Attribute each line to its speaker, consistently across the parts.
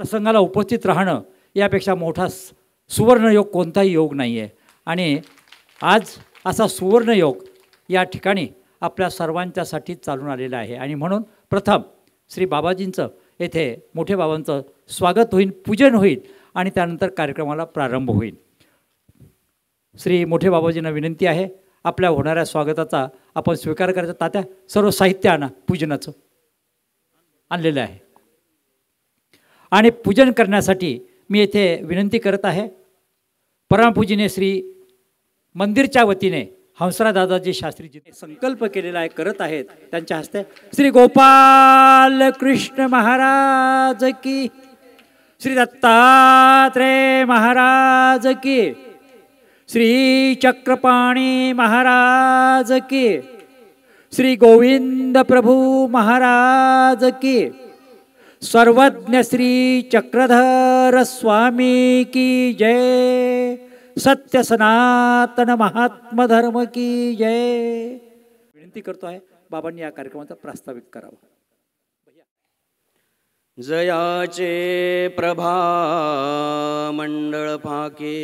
Speaker 1: प्रसंगाला उपस्थित राहणं यापेक्षा मोठा सुवर्णयोग कोणताही योग नाही आहे. आणि आज असा सुवर्णयोग या ठिकाणी आपल्या सर्वांच्यासाठी चालून आलेला आहे. आणि म्हणून प्रथम श्री बाबाजींचं येथे मोठे बाबांचं स्वागत होईल, पूजन होईल आणि त्यानंतर कार्यक्रमाला प्रारंभ होईल. श्री मोठे बाबाजींना विनंती आहे, आपल्या होणाऱ्या स्वागताचा आपण स्वीकार करायचा. तात्या सर्व साहित्य आणा, पूजनाचं आणलेलं आहे. आणि पूजन करण्यासाठी मी येथे विनंती करत आहे, परमपूजनीय श्री मंदिरच्या वतीने हंसराज दादाजी शास्त्रीजी संकल्प केलेला आहे, करत आहेत. त्यांच्या हस्ते श्री गोपाल कृष्ण महाराज की, श्री दत्तात्रेय महाराज की, श्री चक्रपाणी महाराज की, श्री गोविंद प्रभु महाराज की, सर्वज्ञ श्री चक्रधर स्वामी की जय, सत्य सनातन महात्मा धर्म की जय. विनंती करतो आहे बाबांनी या कार्यक्रमाचा प्रास्ताविक करावा.
Speaker 2: जयाचे प्रभा मंडळ फाके,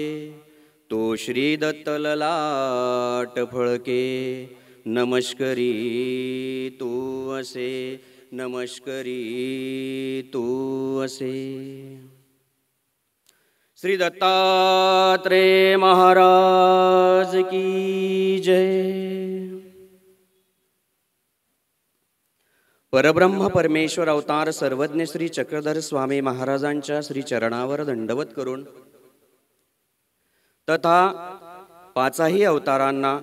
Speaker 2: तो श्री दत्त ललाट फळके, नमस्करी तू असे, नमस्करी तू असे. श्री दत्तात्रेय महाराज की जय. परब्रह्म परमेश्वर अवतार सर्वज्ञ श्री चक्रधर स्वामी महाराजांच्या श्री चरणावर दंडवत करून तथा पाचही अवतारांना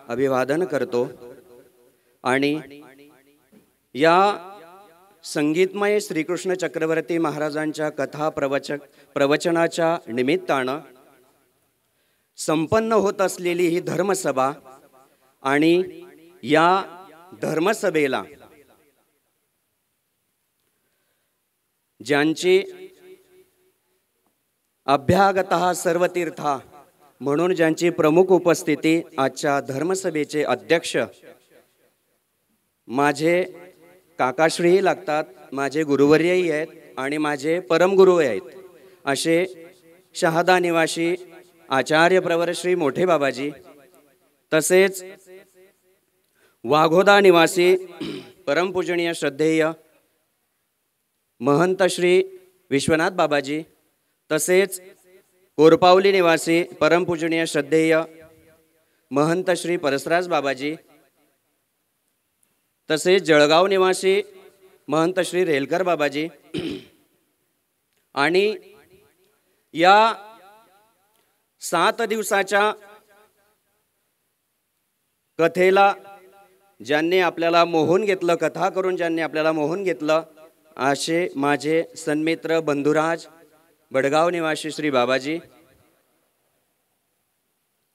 Speaker 2: अभिवादन करतो. आणि या संगीतमय श्रीकृष्ण चक्रवर्ती महाराजांच्या कथा प्रवचनाच्या निमित्तानं संपन्न होत असलेली ही धर्मसभा आणि या धर्मसभेला ज्यांची अभ्यागतः सर्वतीर्था म्हणून ज्यांची प्रमुख उपस्थिती आजच्या धर्मसभेचे अध्यक्ष माझे काकाश्रीही लागतात, माझे गुरुवर्यही आहेत आणि माझे परमगुरू आहेत, असे शहादा निवासी आचार्य प्रवर श्री मोठे बाबाजी, तसेच वाघोदा निवासी परमपूजनीय श्रद्धेय महंत श्री विश्वनाथ बाबाजी, तसेच कोरपावली निवासी परमपूजनीय श्रद्धेय महंत श्री परसराज बाबाजी, तसेच जळगाव निवासी महंत श्री रेलकर बाबाजी. आणि या 7 दिवसाच्या कथेला ज्यांनी आपल्याला मोहून घेतलं, कथा करून ज्यांनी आपल्याला मोहून घेतलं, असे माझे सन्मित्र बंधुराज बडगाव निवासी श्री बाबाजी.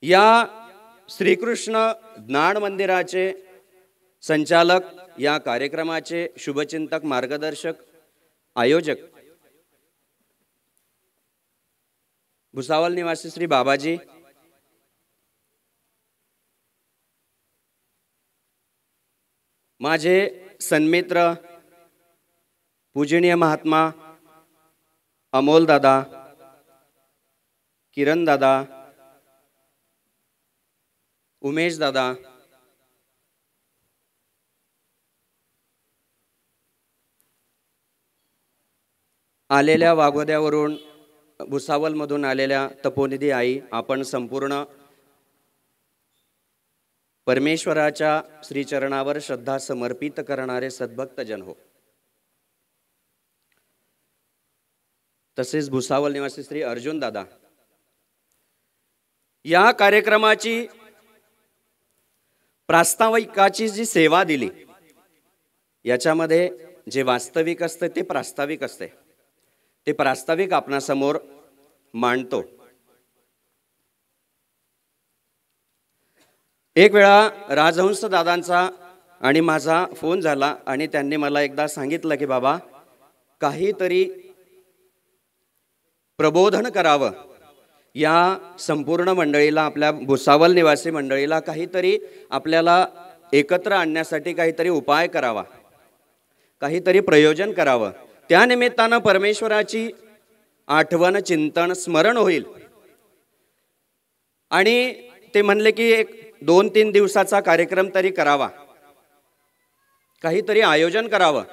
Speaker 2: या श्रीकृष्ण ज्ञान मंदिराचे संचालक, या कार्यक्रमाचे शुभचिंतक, मार्गदर्शक, आयोजक भुसावल निवासी श्री बाबाजी. माझे सन्मित्र पूजनीय महात्मा अमोल दादा, किरण दादा, उमेश दादा, आलेल्या वाघोद्यावरून भुसावलमधून आलेल्या तपोनिधी आई, आपण संपूर्ण परमेश्वराच्या श्रीचरणावर श्रद्धा समर्पित करणारे सद्भक्तजन हो. तसेच भुसावल निवासी श्री अर्जुन दादा. या कार्यक्रमाची प्रास्ताविकाची जी सेवा दिली, याच्यामध्ये जे वास्तविक असते ते प्रास्ताविक असते, ते प्रास्ताविक आपणासमोर मांडतो. एक वेळा राजहंस दादांचा आणि माझा फोन झाला आणि त्यांनी मला एकदा सांगितलं की बाबा काहीतरी प्रबोधन करावं, या संपूर्ण मंडळीला, आपल्या भुसावल निवासी मंडळीला काहीतरी आपल्याला एकत्र आणण्यासाठी काहीतरी उपाय करावा, काहीतरी प्रयोजन करावं. त्या निमित्तानं परमेश्वराची आठवण चिंतन स्मरण होईल. आणि ते म्हणले की एक 2-3 दिवसाचा कार्यक्रम तरी करावा, काहीतरी आयोजन करावं.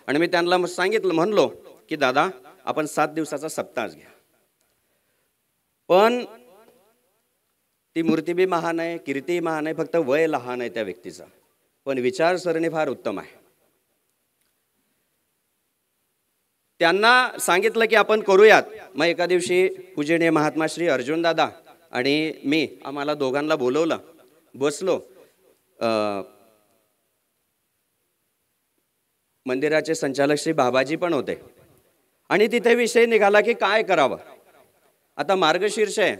Speaker 2: आणि मी त्यांना म्हणलो की दादा आपण 7 दिवसाचा सप्ताह घ्या. पण ती मूर्ती बी महान आहे, कीर्ती महान आहे, फक्त वय लहान आहे त्या व्यक्तीचा, पण विचारसरणी फार उत्तम आहे. त्यांना सांगितलं की आपण करूयात. मग एका दिवशी पूजनीय महात्मा श्री अर्जुन दादा आणि मी आम्हाला दोघांना बोलवलं, बसलो. मंदिराचे संचालक श्री बाबाजी पण होते आणि तिथे विषय निघाला की काय करावं. आता मार्गशीर्ष आहे,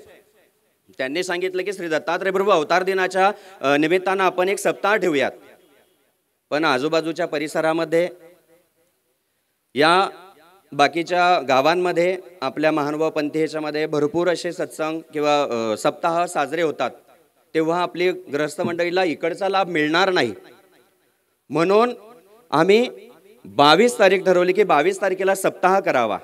Speaker 2: त्यांनी सांगितलं की श्री दत्तात्रय प्रभू अवतार दिनाच्या निमित्तानं आपण एक सप्ताह ठेवूयात. पण आजूबाजूच्या परिसरामध्ये या बाकीच्या गावांमध्ये आपल्या महानुभाव पंथी ह्याच्यामध्ये भरपूर असे सत्संग किंवा सप्ताह साजरे होतात, तेव्हा आपली ग्रस्त मंडळीला इकडचा लाभ मिळणार नाही. म्हणून आम्ही 22 तारीख ठरवली की 22 तारखेला सप्ताह करावा.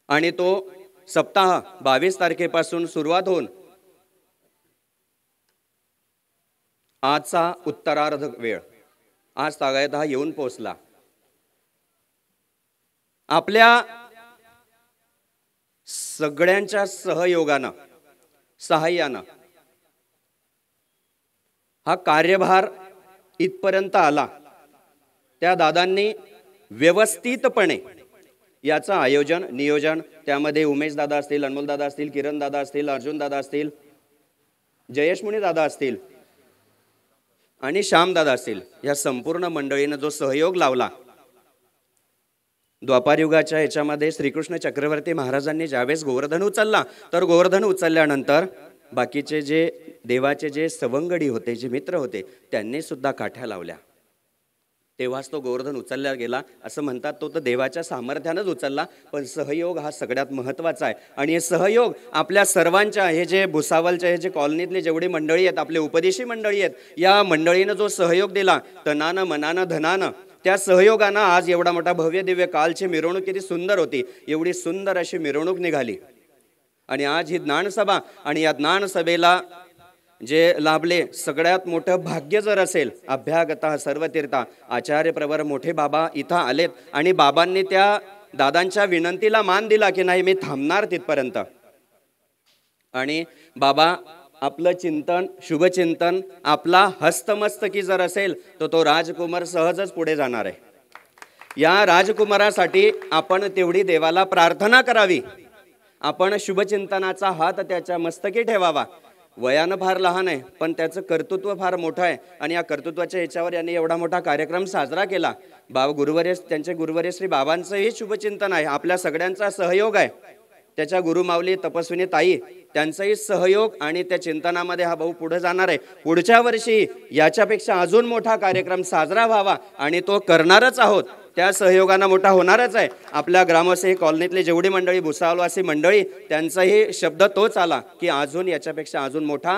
Speaker 2: आणि तो सप्ताह 22 तारखेपासून सुरुवात होऊन आजचा उत्तरार्ध वेळ आज तागायत हा येऊन पोहोचला. आपल्या सगळ्यांच्या सहयोगानं सहाय्यानं हा कार्यभार इथपर्यंत आला. त्या दादांनी व्यवस्थितपणे याचं आयोजन नियोजन, त्यामध्ये उमेश दादा असतील, अनमोल दादा असतील, किरण दादा असतील, अर्जुन दादा असतील, जयेशमुनी दादा असतील आणि श्याम दादा असतील, या संपूर्ण मंडळीनं जो सहयोग लावला. द्वापारयुगाच्या याच्यामध्ये श्रीकृष्ण चक्रवर्ती महाराजांनी ज्यावेळेस गोवर्धन उचलला, तर गोवर्धन उचलल्यानंतर बाकीचे जे देवाचे जे सवंगडी होते, जे मित्र होते, त्यांनी सुद्धा काठ्या लावल्या. तेव्हाच तो गोवर्धन उचलला गेला. असं म्हणतात तो तर देवाच्या सामर्थ्यानंच उचलला, पण सहयोग हा सगळ्यात महत्त्वाचा आहे. आणि हे सहयोग आपल्या सर्वांच्या, हे जे भुसावलच्या हे जे कॉलनीतले जेवढी मंडळी आहेत, आपले उपदेशी मंडळी आहेत, या मंडळीनं जो सहयोग दिला तनानं मनानं धनानं, त्या सहयोगानं आज एवढा मोठा भव्य दिव्य कालची मिरवणूक किती सुंदर होती, एवढी सुंदर अशी मिरवणूक निघाली. आणि आज ही ज्ञानसभा, आणि या ज्ञानसभेला जे लाभले सगळ्यात मोठं भाग्य जर असेल, अभ्यागता सर्व तीर्था, आचार्य प्रवर मोठे बाबा इथं आलेत आणि बाबांनी त्या दादांच्या विनंतीला मान दिला की नाही मी थांबणार तिथपर्यंत. आणि बाबा आपलं चिंतन, शुभचिंतन आपला हस्तमस्तकी जर असेल तर तो राजकुमार सहजच पुढे जाणार आहे. या राजकुमारासाठी आपण तेवढी देवाला प्रार्थना करावी, आपण शुभचिंतनाचा हात त्याच्या मस्तकी ठेवावा. वयानं फार लहान आहे, पण त्याचं कर्तृत्व फार मोठं आहे. आणि या कर्तृत्वाच्या याच्यावर यांनी एवढा मोठा कार्यक्रम साजरा केला. गुरुवर्य, त्यांचे गुरुवर्य श्री बाबांचंही शुभचिंतन आहे, आपल्या सगळ्यांचा सहयोग आहे. त्याच्या गुरुमाऊली तपस्विनी ताई, त्यांचाही सहयोग आणि त्या चिंतनामध्ये हा भाऊ पुढे जाणार आहे. पुढच्या वर्षी याच्यापेक्षा अजून मोठा कार्यक्रम साजरा व्हावा आणि तो करणारच आहोत. त्या सहयोगानं मोठा होणारच आहे. आपल्या ग्रामवासी कॉलनीतले जेवढी मंडळी, भुसावलवासी मंडळी, त्यांचाही शब्द तोच आला की अजून याच्यापेक्षा अजून मोठा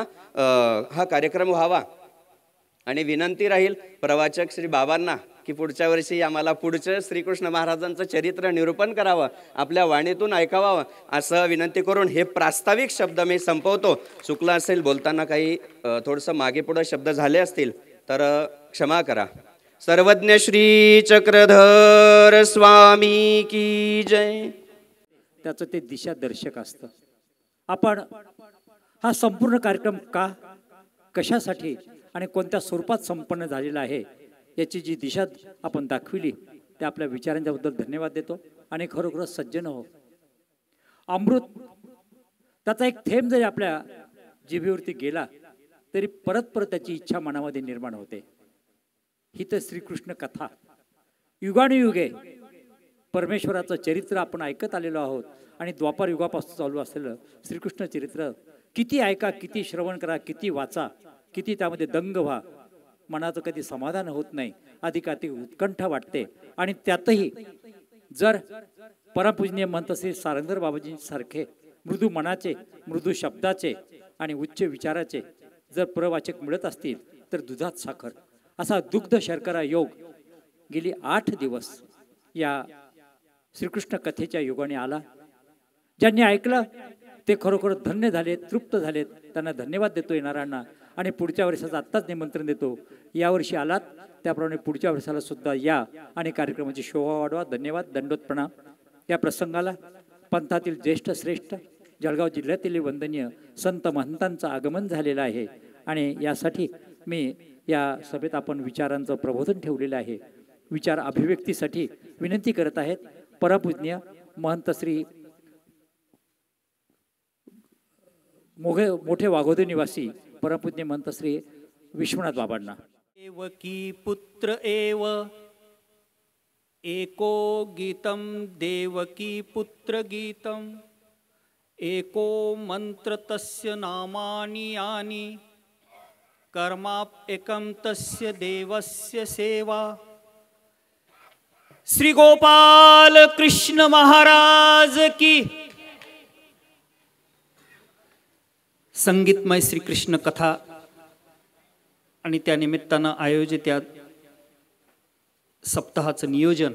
Speaker 2: हा कार्यक्रम व्हावा. आणि विनंती राहील प्रवाचक श्री बाबांना की पुढच्या वर्षी आम्हाला पुढचं श्रीकृष्ण महाराजांचं चरित्र निरूपण करावं, आपल्या वाणीतून ऐकावं, असं विनंती करून हे प्रास्ताविक शब्द मी संपवतो. चुकलं असेल बोलताना काही थोडंसं मागे पुढे शब्द झाले असतील तर क्षमा करा. सर्वज्ञ श्री चक्रधर स्वामी की जय.
Speaker 1: त्याचं ते दिशादर्शक असतं. आपण हा संपूर्ण कार्यक्रम का, कशासाठी आणि कोणत्या स्वरूपात संपन्न झालेला आहे याची जी दिशा आपण दाखविली, त्या आपल्या विचारांच्याबद्दल धन्यवाद देतो. आणि खरोखरच सज्जन हो, अमृत त्याचा एक थेंब जरी आपल्या जिभेवरती गेला तरी परत परत त्याची इच्छा मनामध्ये निर्माण होते. ही तर श्रीकृष्ण कथा, युगानुयुगे परमेश्वराचं चरित्र आपण ऐकत आलेलो आहोत. आणि द्वापार युगापासून चालू असलेलं श्रीकृष्ण चरित्र किती ऐका, किती श्रवण करा, किती वाचा, किती त्यामध्ये दंग व्हा, मनाचं कधी समाधान होत नाही, अधिकाधिक उत्कंठा वाटते. आणि त्यातही जर परमपूजनीय म्हणत असेल सारंगधर बाबाजी सारखे मृदू मनाचे, मृदू शब्दाचे आणि उच्च विचाराचे जर प्रवाचक मिळत असतील तर दुधात साखर असा दुग्ध शर्करा योग गेली 8 दिवस या श्रीकृष्ण कथेच्या युगाने आला. ज्यांनी ऐकलं ते खरोखर धन्य झालेत, तृप्त झालेत. त्यांना धन्यवाद देतो येणाऱ्यांना आणि पुढच्या वर्षाचं आत्ताच निमंत्रण देतो. यावर्षी आलात त्याप्रमाणे पुढच्या वर्षाला सुद्धा या आणि कार्यक्रमाची शोभा वाढवा. धन्यवाद, दंडोत प्रणाम. या प्रसंगाला पंथातील ज्येष्ठ श्रेष्ठ जळगाव जिल्ह्यातील वंदनीय संत महंतांचं आगमन झालेलं आहे आणि यासाठी मी या सभेत आपण विचारांचं प्रबोधन ठेवलेलं आहे. विचार अभिव्यक्तीसाठी विनंती करत आहेत परमपूज्य महंत श्री मोठे वाघोदे निवासी परमपूज्य महंत श्री विश्वनाथ बाबांना.
Speaker 3: देवकी पुत्र एव एको गीतं देवकी पुत्र गीतं एको मंत्र तस्य नामानि यानि कर्माप्यकं तस्य देवस्य सेवा. श्री गोपाल कृष्ण महाराज की. संगीतमय श्रीकृष्ण कथा आणि त्या निमित्तानं आयोजित या सप्ताहाचं नियोजन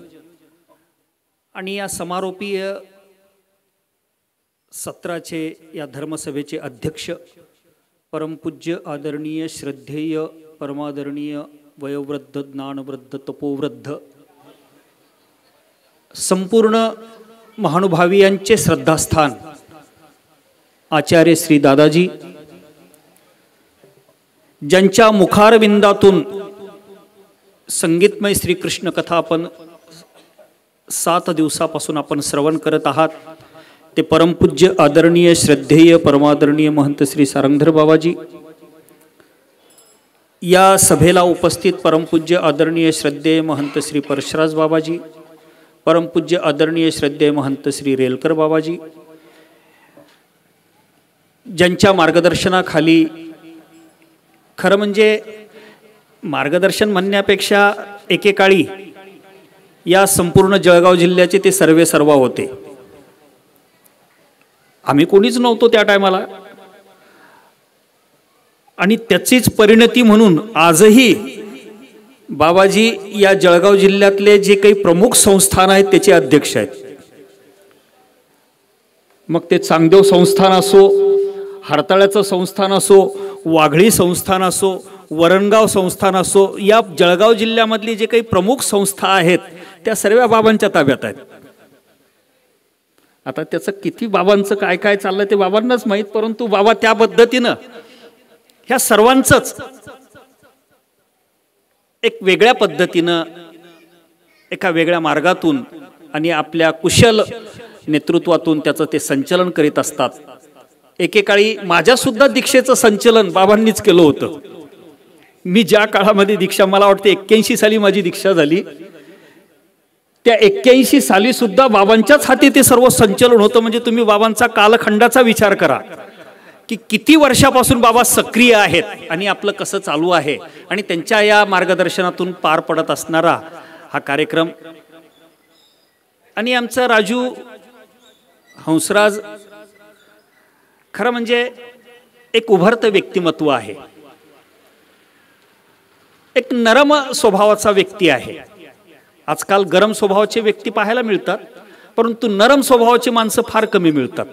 Speaker 3: आणि या समारोपीय सत्राचे या धर्मसभेचे अध्यक्ष परमपूज्य आदरणीय श्रद्धेय परमादरणीय वयोवृद्ध ज्ञानवृद्ध तपोवृद्ध संपूर्ण महानुभावियांचे श्रद्धास्थान आचार्य श्री दादाजी, ज्यांच्या मुखारविंदातून संगीतमय श्रीकृष्ण कथा आपण 7 दिवसापासून आपण श्रवण करत आहात. ते परमपूज्य आदरणीय श्रद्धेय परमादरणीय महंत श्री सारंगधर बाबाजी, या सभेला उपस्थित परमपूज्य आदरणीय श्रद्धेय महंत श्री परशुराज बाबाजी, परमपूज्य आदरणीय श्रद्धेय महंत श्री रेलकर बाबाजी, ज्यांच्या मार्गदर्शनाखाली खरं म्हणजे मार्गदर्शन म्हणण्यापेक्षा एकेकाळी या संपूर्ण जळगाव जिल्ह्याचे ते सर्वेसर्वा होते. आम्ही कोणीच नव्हतो त्या टायमाला आणि त्याचीच परिणती म्हणून आजही बाबाजी या जळगाव जिल्ह्यातले जे काही प्रमुख संस्थान आहेत त्याचे अध्यक्ष आहेत. मग ते चांगदेव संस्थान असो, हरताळ्याचं संस्थान असो, वाघळी संस्थान असो, वरणगाव संस्थान असो, या जळगाव जिल्ह्यामधली जे काही प्रमुख संस्था आहेत त्या सर्व बाबांच्या ताब्यात आहेत. आता त्याचं किती बाबांचं काय काय चाललं ते बाबांनाच माहीत, परंतु बाबा त्या पद्धतीनं ह्या सर्वांचंच एक वेगळ्या पद्धतीनं एका वेगळ्या मार्गातून आणि आपल्या कुशल नेतृत्वातून त्याचं ते संचलन करीत असतात. एकेकाळी माझ्या सुद्धा दीक्षेचं संचलन बाबांनीच केलं होतं. मी ज्या काळामध्ये दीक्षा, मला वाटते 81 साली माझी दीक्षा झाली, त्या 81 साली सुद्धा बाबांच्याच हाती ते सर्व संचलन होतं. म्हणजे तुम्ही बाबांचा कालखंडाचा विचार करा की किती वर्षापासून बाबा सक्रिय आहेत आणि आपलं कसं चालू आहे आणि त्यांच्या या मार्गदर्शनातून पार पडत असणारा हा कार्यक्रम. आणि आमचं राजू हंसराज खरं म्हणजे एक उभरतं व्यक्तिमत्व आहे, एक नरम स्वभावाचा व्यक्ती आहे. आजकाल गरम स्वभावाचे व्यक्ती पाहायला मिळतात, परंतु नरम स्वभावाची माणसं फार कमी मिळतात.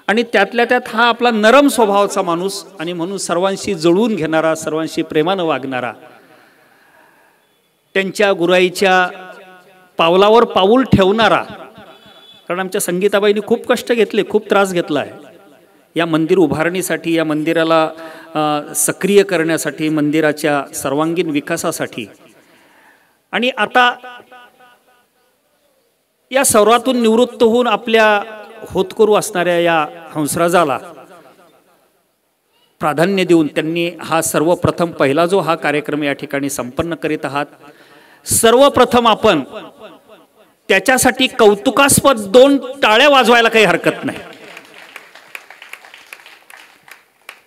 Speaker 3: आणि त्यातल्या त्यात हा आपला नरम स्वभावाचा माणूस आणि म्हणून सर्वांशी जुळवून घेणारा, सर्वांशी प्रेमानं वागणारा, त्यांच्या गुराईच्या पावलावर पाऊल ठेवणारा. कारण आमच्या संगीताबाईंनी खूप कष्ट घेतले, खूप त्रास घेतला आहे या मंदिर उभारणीसाठी, या मंदिराला सक्रिय करण्यासाठी, मंदिराच्या सर्वांगीण विकासासाठी. आणि आता या सर्वातून निवृत्त होऊन आपल्या होतकरू असणाऱ्या या हंसराजाला प्राधान्य देऊन त्यांनी हा सर्वप्रथम पहिला जो हा कार्यक्रम या ठिकाणी संपन्न करीत आहात. सर्वप्रथम आपण त्याच्यासाठी कौतुकास्पद 2 टाळ्या वाजवायला काही हरकत नाही.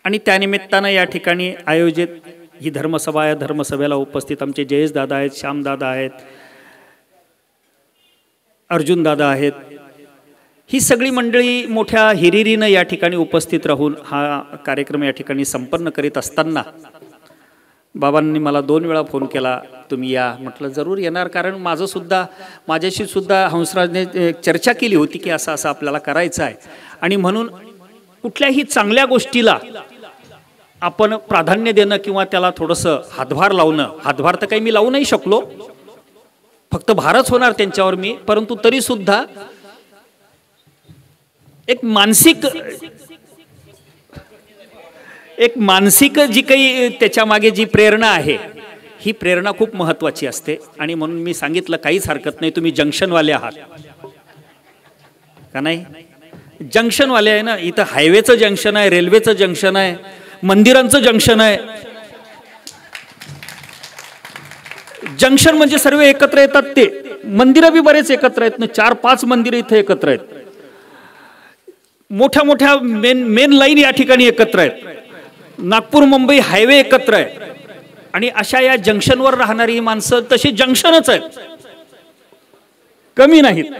Speaker 3: आणि त्यानिमित्तानं या ठिकाणी आयोजित ही धर्मसभा, या धर्मसभेला उपस्थित आमचे जयेश दादा आहेत, श्याम दादा आहेत, अर्जुन दादा आहेत. ही सगळी मंडळी मोठ्या हिरिरीनं या ठिकाणी उपस्थित राहून हा कार्यक्रम या ठिकाणी संपन्न करीत असताना बाबांनी मला 2 वेळा फोन केला, तुम्ही या. म्हटलं जरूर येणार, कारण माझ्याशी सुद्धा हंसराजने चर्चा केली होती की असं असं आपल्याला करायचं आहे. आणि म्हणून कुठल्याही चांगल्या गोष्टीला आपण प्राधान्य देणं किंवा त्याला थोडंसं हातभार लावणं, हातभार तर काही मी लावू नाही शकलो, फक्त भारच होणार त्यांच्यावर मी, परंतु तरी सुद्धा एक मानसिक जी काही त्याच्या मागे जी प्रेरणा आहे, ही प्रेरणा खूप महत्त्वाची असते. आणि म्हणून मी सांगितलं काहीच हरकत नाही, तुम्ही जंक्शनवाले आहात का नाही? जंक्शनवाले आहे ना, इथं हायवेचं जंक्शन आहे, रेल्वेचं जंक्शन आहे, मंदिरांचं जंक्शन आहे. जंक्शन म्हणजे सर्व एकत्र येतात. ते मंदिरं बी बरेच एकत्र आहेत ना, 4-5 मंदिरं इथे एकत्र आहेत, मोठ्या मोठ्या मेन लाईन या ठिकाणी एकत्र आहेत, नागपूर मुंबई हायवे एकत्र आहे. आणि अशा या जंक्शनवर राहणारी माणसं तशी जंक्शनच आहेत, कमी नाहीत.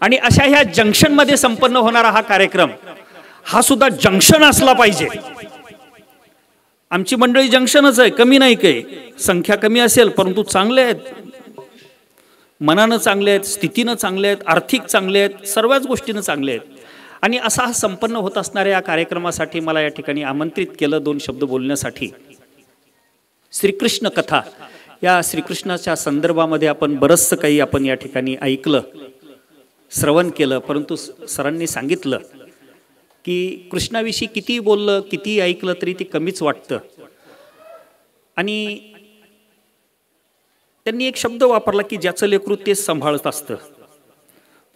Speaker 3: आणि अशा ह्या जंक्शन मध्ये संपन्न होणारा हा कार्यक्रम हा सुद्धा जंक्शन असला पाहिजे. आमची मंडळी जंक्शनच आहे, कमी नाही, काही संख्या कमी असेल परंतु चांगले आहेत, मनानं चांगले आहेत, स्थितीनं चांगले आहेत, आर्थिक चांगले आहेत, सर्वच गोष्टीनं चांगले आहेत. आणि असा संपन्न होत असणाऱ्या या कार्यक्रमासाठी मला या ठिकाणी आमंत्रित केलं 2 शब्द बोलण्यासाठी. श्रीकृष्ण कथा, या श्रीकृष्णाच्या संदर्भामध्ये आपण बरंचसं काही आपण या ठिकाणी ऐकलं, श्रवण केलं, परंतु सरांनी सांगितलं की कृष्णाविषयी किती बोललं, किती ऐकलं तरी ते कमीच वाटतं. आणि त्यांनी एक शब्द वापरला की ज्याचं लेकरू तेच सांभाळत असतं,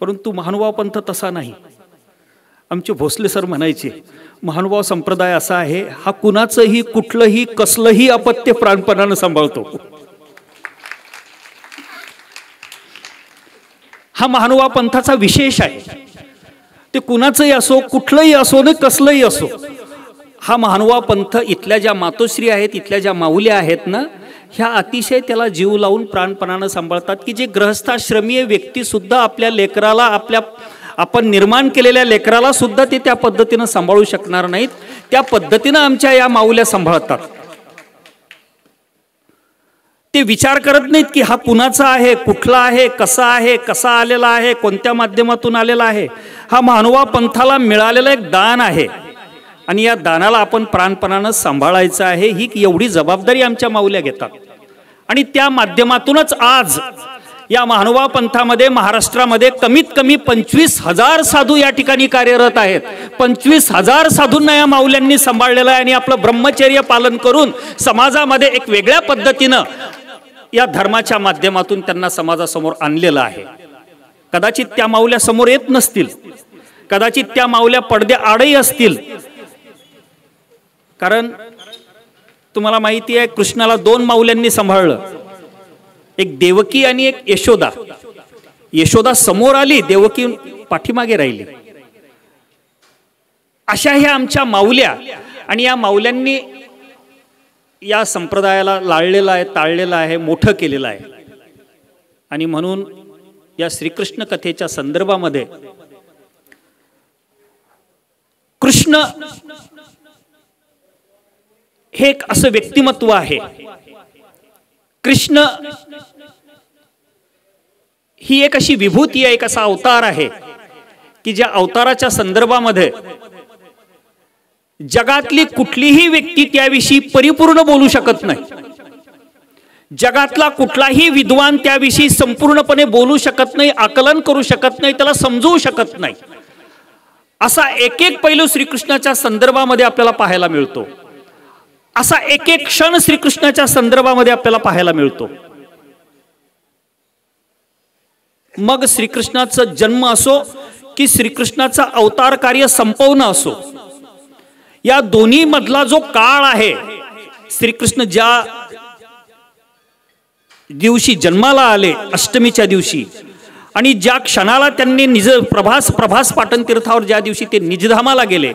Speaker 3: परंतु महानुभाव पंथ तसा नाही. आमचे भोसले सर म्हणायचे, महानुभाव संप्रदाय असा आहे, हा कुणाचंही कुठलंही कसलंही अपत्य प्राणपणानं सांभाळतो. हा महानुभाव पंथाचा विशेष आहे. ते कुणाचंही असो, कुठलंही असो न कसलंही असो, हा महानुभाव पंथ इथल्या ज्या मातोश्री आहेत, इथल्या ज्या माऊल्या आहेत ना, ह्या अतिशय त्याला जीव लावून प्राणपणानं सांभाळतात. की जे गृहस्थाश्रमीय व्यक्ती सुद्धा आपल्या लेकराला, आपण निर्माण केलेल्या लेकराला सुद्धा ते त्या पद्धतीनं सांभाळू शकणार नाहीत, त्या पद्धतीनं आमच्या या माऊल्या सांभाळतात. ते विचार करत नाहीत की हा कुणाचा आहे, कुठला आहे, कसा आलेला आहे, कोणत्या माध्यमातून आलेला आहे. हा महानुभाव पंथाला मिळालेला एक दान आहे आणि या दानाला आपण प्राणपणानं सांभाळायचं आहे. ही एवढी जबाबदारी आमच्या माऊल्या घेतात. आणि त्या माध्यमातूनच आज या महानुभाव पंथामध्ये महाराष्ट्रामध्ये कमीत कमी 25,000 साधू या ठिकाणी कार्यरत आहेत. 25,000 साधूंना या माऊल्यांनी सांभाळलेलं आहे आणि आपलं ब्रह्मचर्य पालन करून समाजामध्ये एक वेगळ्या पद्धतीनं या धर्माच्या माध्यमातून त्यांना समाजासमोर आणलेलं आहे. कदाचित त्या माऊल्या समोर येत नसतील, कदाचित त्या माऊल्या पडद्या आडही असतील, कारण तुम्हाला माहिती आहे कृष्णाला 2 माऊल्यांनी सांभाळलं, एक देवकी आणि एक यशोदा. यशोदा समोर आली, देवकी पाठीमागे राहिली. अशा ह्या आमच्या माऊल्या. आणि या माऊल्यांनी या संप्रदायाला लाळलेलं आहे, ताळलेलं आहे, मोठं केलेलं आहे. आणि म्हणून या श्रीकृष्ण कथेच्या संदर्भामध्ये कृष्ण हे एक असं व्यक्तिमत्व आहे. कृष्ण ही एक अशी विभूती आहे, एक असा अवतार आहे की ज्या अवताराच्या संदर्भामध्ये जगातली कुठलीही व्यक्ती त्याविषयी परिपूर्ण बोलू शकत नाही. जगातला कुठलाही विद्वान त्याविषयी संपूर्णपणे बोलू शकत नाही, आकलन करू शकत नाही, त्याला समजवू शकत नाही. असा एक एक पैलू श्रीकृष्णाच्या संदर्भामध्ये आपल्याला पाहायला मिळतो. असा एक एक क्षण श्रीकृष्णाच्या संदर्भामध्ये आपल्याला पाहायला मिळतो. मग श्रीकृष्णाचा जन्म असो की श्रीकृष्णाचा अवतार कार्य संपवणं असो, या दोन्ही मधला जो काळ आहे, श्रीकृष्ण ज्या दिवशी जन्माला आले अष्टमीच्या दिवशी, आणि ज्या क्षणाला त्यांनी प्रभास पाटण तीर्थावर ज्या दिवशी ते निजधामाला गेले,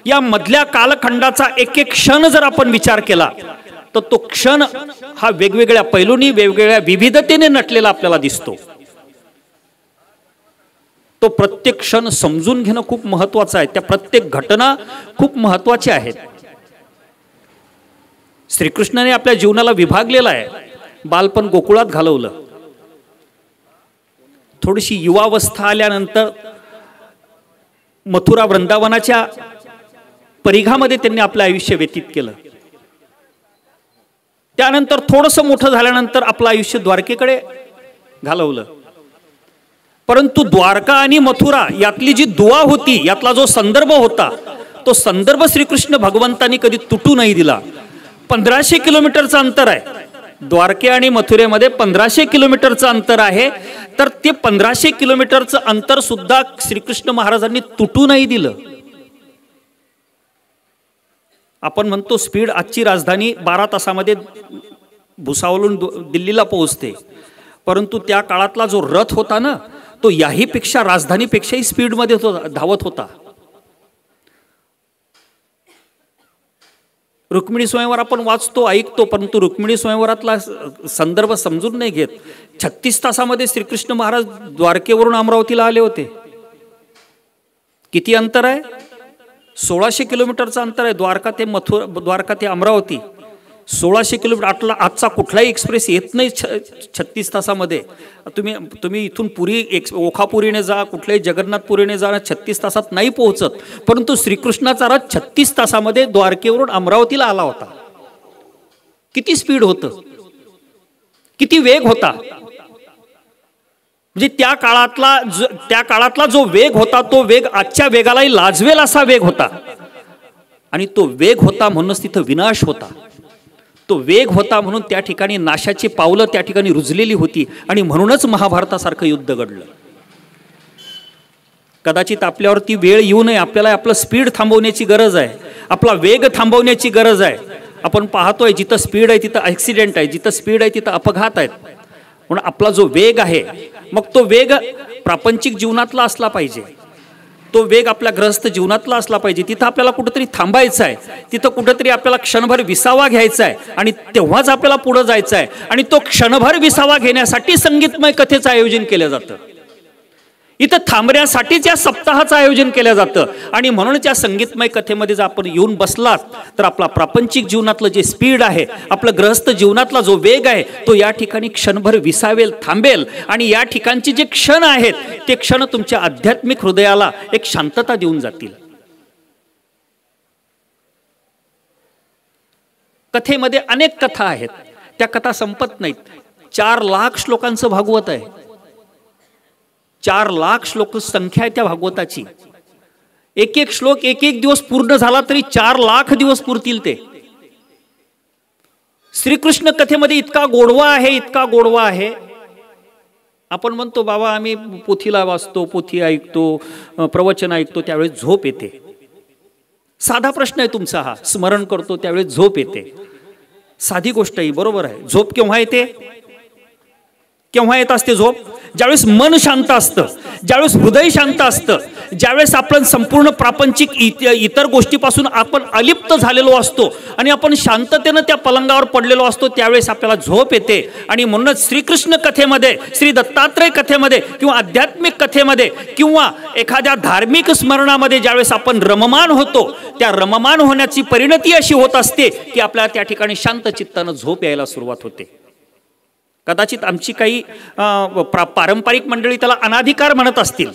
Speaker 3: या मधल्या कालखंडाचा एक एक क्षण जर आपण विचार केला तर तो क्षण हा वेगवेगळ्या पैलूंनी, वेगवेगळ्या विविधतेने नटलेला आपल्याला दिसतो. तो प्रत्येक क्षण समजून घेणं खूप महत्वाचं आहे. त्या प्रत्येक घटना खूप महत्वाच्या आहेत. श्रीकृष्णाने आपल्या जीवनाला विभागलेला आहे. बालपण गोकुळात घालवलं, थोडीशी युवावस्था आल्यानंतर मथुरा वृंदावनाच्या परिघामध्ये त्यांनी आपलं आयुष्य व्यतीत केलं. त्यानंतर थोडंसं मोठं झाल्यानंतर आपलं आयुष्य द्वारकेकडे घालवलं. परंतु द्वारका आणि मथुरा यातली जी दुआ होती, यातला जो संदर्भ होता, तो संदर्भ श्रीकृष्ण भगवंतांनी कधी तुटू नाही दिला. 1500 किलोमीटरचं अंतर आहे द्वारके आणि मथुरेमध्ये, 1500 किलोमीटरचं अंतर आहे. तर ते 1500 किलोमीटरचं अंतर सुद्धा श्रीकृष्ण महाराजांनी तुटू नाही दिलं. आपण म्हणतो स्पीड, आजची राजधानी 12 तासामध्ये भुसावळून दिल्लीला पोहोचते, परंतु त्या काळातला जो रथ होता ना, तो याही पेक्षा, राजधानीपेक्षाही स्पीडमध्ये धावत होता. रुक्मिणी स्वयंवर आपण वाचतो, ऐकतो, परंतु रुक्मिणी स्वयंवरातला संदर्भ समजून नाही घेत. 36 तासामध्ये श्रीकृष्ण महाराज द्वारकेवरून अमरावतीला आले होते. किती अंतर आहे? 1600 किलोमीटरचं अंतर आहे द्वारका ते मथुरा, द्वारका ते अमरावती 1600 किलोमीटर. आजचा कुठलाही एक्सप्रेस येत नाही 36 तासामध्ये. तुम्ही इथून पुरी ओखापुरीने जा, कुठल्याही जगन्नाथपुरीने जा, 36 तासात नाही पोहोचत. परंतु श्रीकृष्णाचा रथ 36 तासामध्ये द्वारकेवरून अमरावतीला आला होता. किती स्पीड होतं, किती वेग होता. म्हणजे त्या काळातला जो वेग होता, तो वेग आजच्या वेगालाही लाजवेल असा वेग होता. आणि तो वेग होता म्हणूनच तिथं विनाश होता. तो वेग होता म्हणून त्या ठिकाणी नाशाची पावलं त्या ठिकाणी रुजलेली होती. आणि म्हणूनच महाभारतासारखं युद्ध घडलं. कदाचित आपल्यावरती वेळ येऊ नये, आपल्याला आपलं स्पीड थांबवण्याची गरज आहे, आपला वेग थांबवण्याची गरज आहे. आपण पाहतोय जिथं स्पीड आहे तिथं ॲक्सिडेंट आहे, जिथं स्पीड आहे तिथं अपघात आहेत. म्हणून आपला जो वेग आहे, मग तो वेग प्रापंचिक जीवनातला असला पाहिजे, तो वेग आपल्या गृहस्थ जीवनातला असला पाहिजे. तिथं आपल्याला कुठेतरी थांबायचं आहे, तिथं कुठेतरी आपल्याला क्षणभर विसावा घ्यायचा आहे आणि तेव्हाच आपल्याला पुढे जायचं आहे. आणि तो क्षणभर विसावा घेण्यासाठी संगीतमय कथेचं आयोजन केलं जातं. इथं थांबण्यासाठीच या सप्ताहाचं आयोजन केलं जातं. आणि म्हणूनच या संगीतमय कथेमध्ये जर आपण येऊन बसलात तर आपला प्रापंचिक जीवनातलं जे स्पीड आहे, आपलं गृहस्थ जीवनातला जो वेग आहे, तो या ठिकाणी क्षणभर विसावेल, थांबेल. आणि या ठिकाणचे जे क्षण आहेत ते क्षण तुमच्या आध्यात्मिक हृदयाला एक शांतता देऊन जातील. कथेमध्ये अनेक कथा आहेत, त्या कथा संपत नाहीत. 4 लाख श्लोकांचं भागवत आहे. 4 लाख श्लोक संख्या आहे त्या भागवताची. एक एक श्लोक एक एक दिवस पूर्ण झाला तरी 4 लाख दिवस पुरतील ते. श्रीकृष्ण कथेमध्ये इतका गोडवा आहे, इतका गोडवा आहे. आपण म्हणतो बाबा आम्ही पोथीला वाचतो, पोथी ऐकतो, प्रवचन ऐकतो, त्यावेळेस झोप येते. साधा प्रश्न आहे तुमचा हा. स्मरण करतो त्यावेळेस झोप येते. साधी गोष्ट आहे, बरोबर आहे. झोप केव्हा येते? केव्हा येत असते झोप? ज्यावेळेस मन शांत असतं, ज्यावेळेस हृदय शांत असतं, ज्यावेळेस आपण संपूर्ण प्रापंचिक इतर गोष्टीपासून आपण अलिप्त झालेलो असतो आणि आपण शांततेनं त्या पलंगावर पडलेलो असतो, त्यावेळेस आपल्याला झोप येते. आणि म्हणूनच श्रीकृष्ण कथेमध्ये, श्री दत्तात्रय कथेमध्ये किंवा आध्यात्मिक कथेमध्ये किंवा एखाद्या धार्मिक स्मरणामध्ये ज्यावेळेस आपण रममान होतो, त्या रममान होण्याची परिणती अशी होत असते की आपल्याला त्या ठिकाणी शांत चित्तानं झोप यायला सुरुवात होते. कदाचित आमची काही पारंपरिक मंडळी त्याला अनाधिकार म्हणत असतील,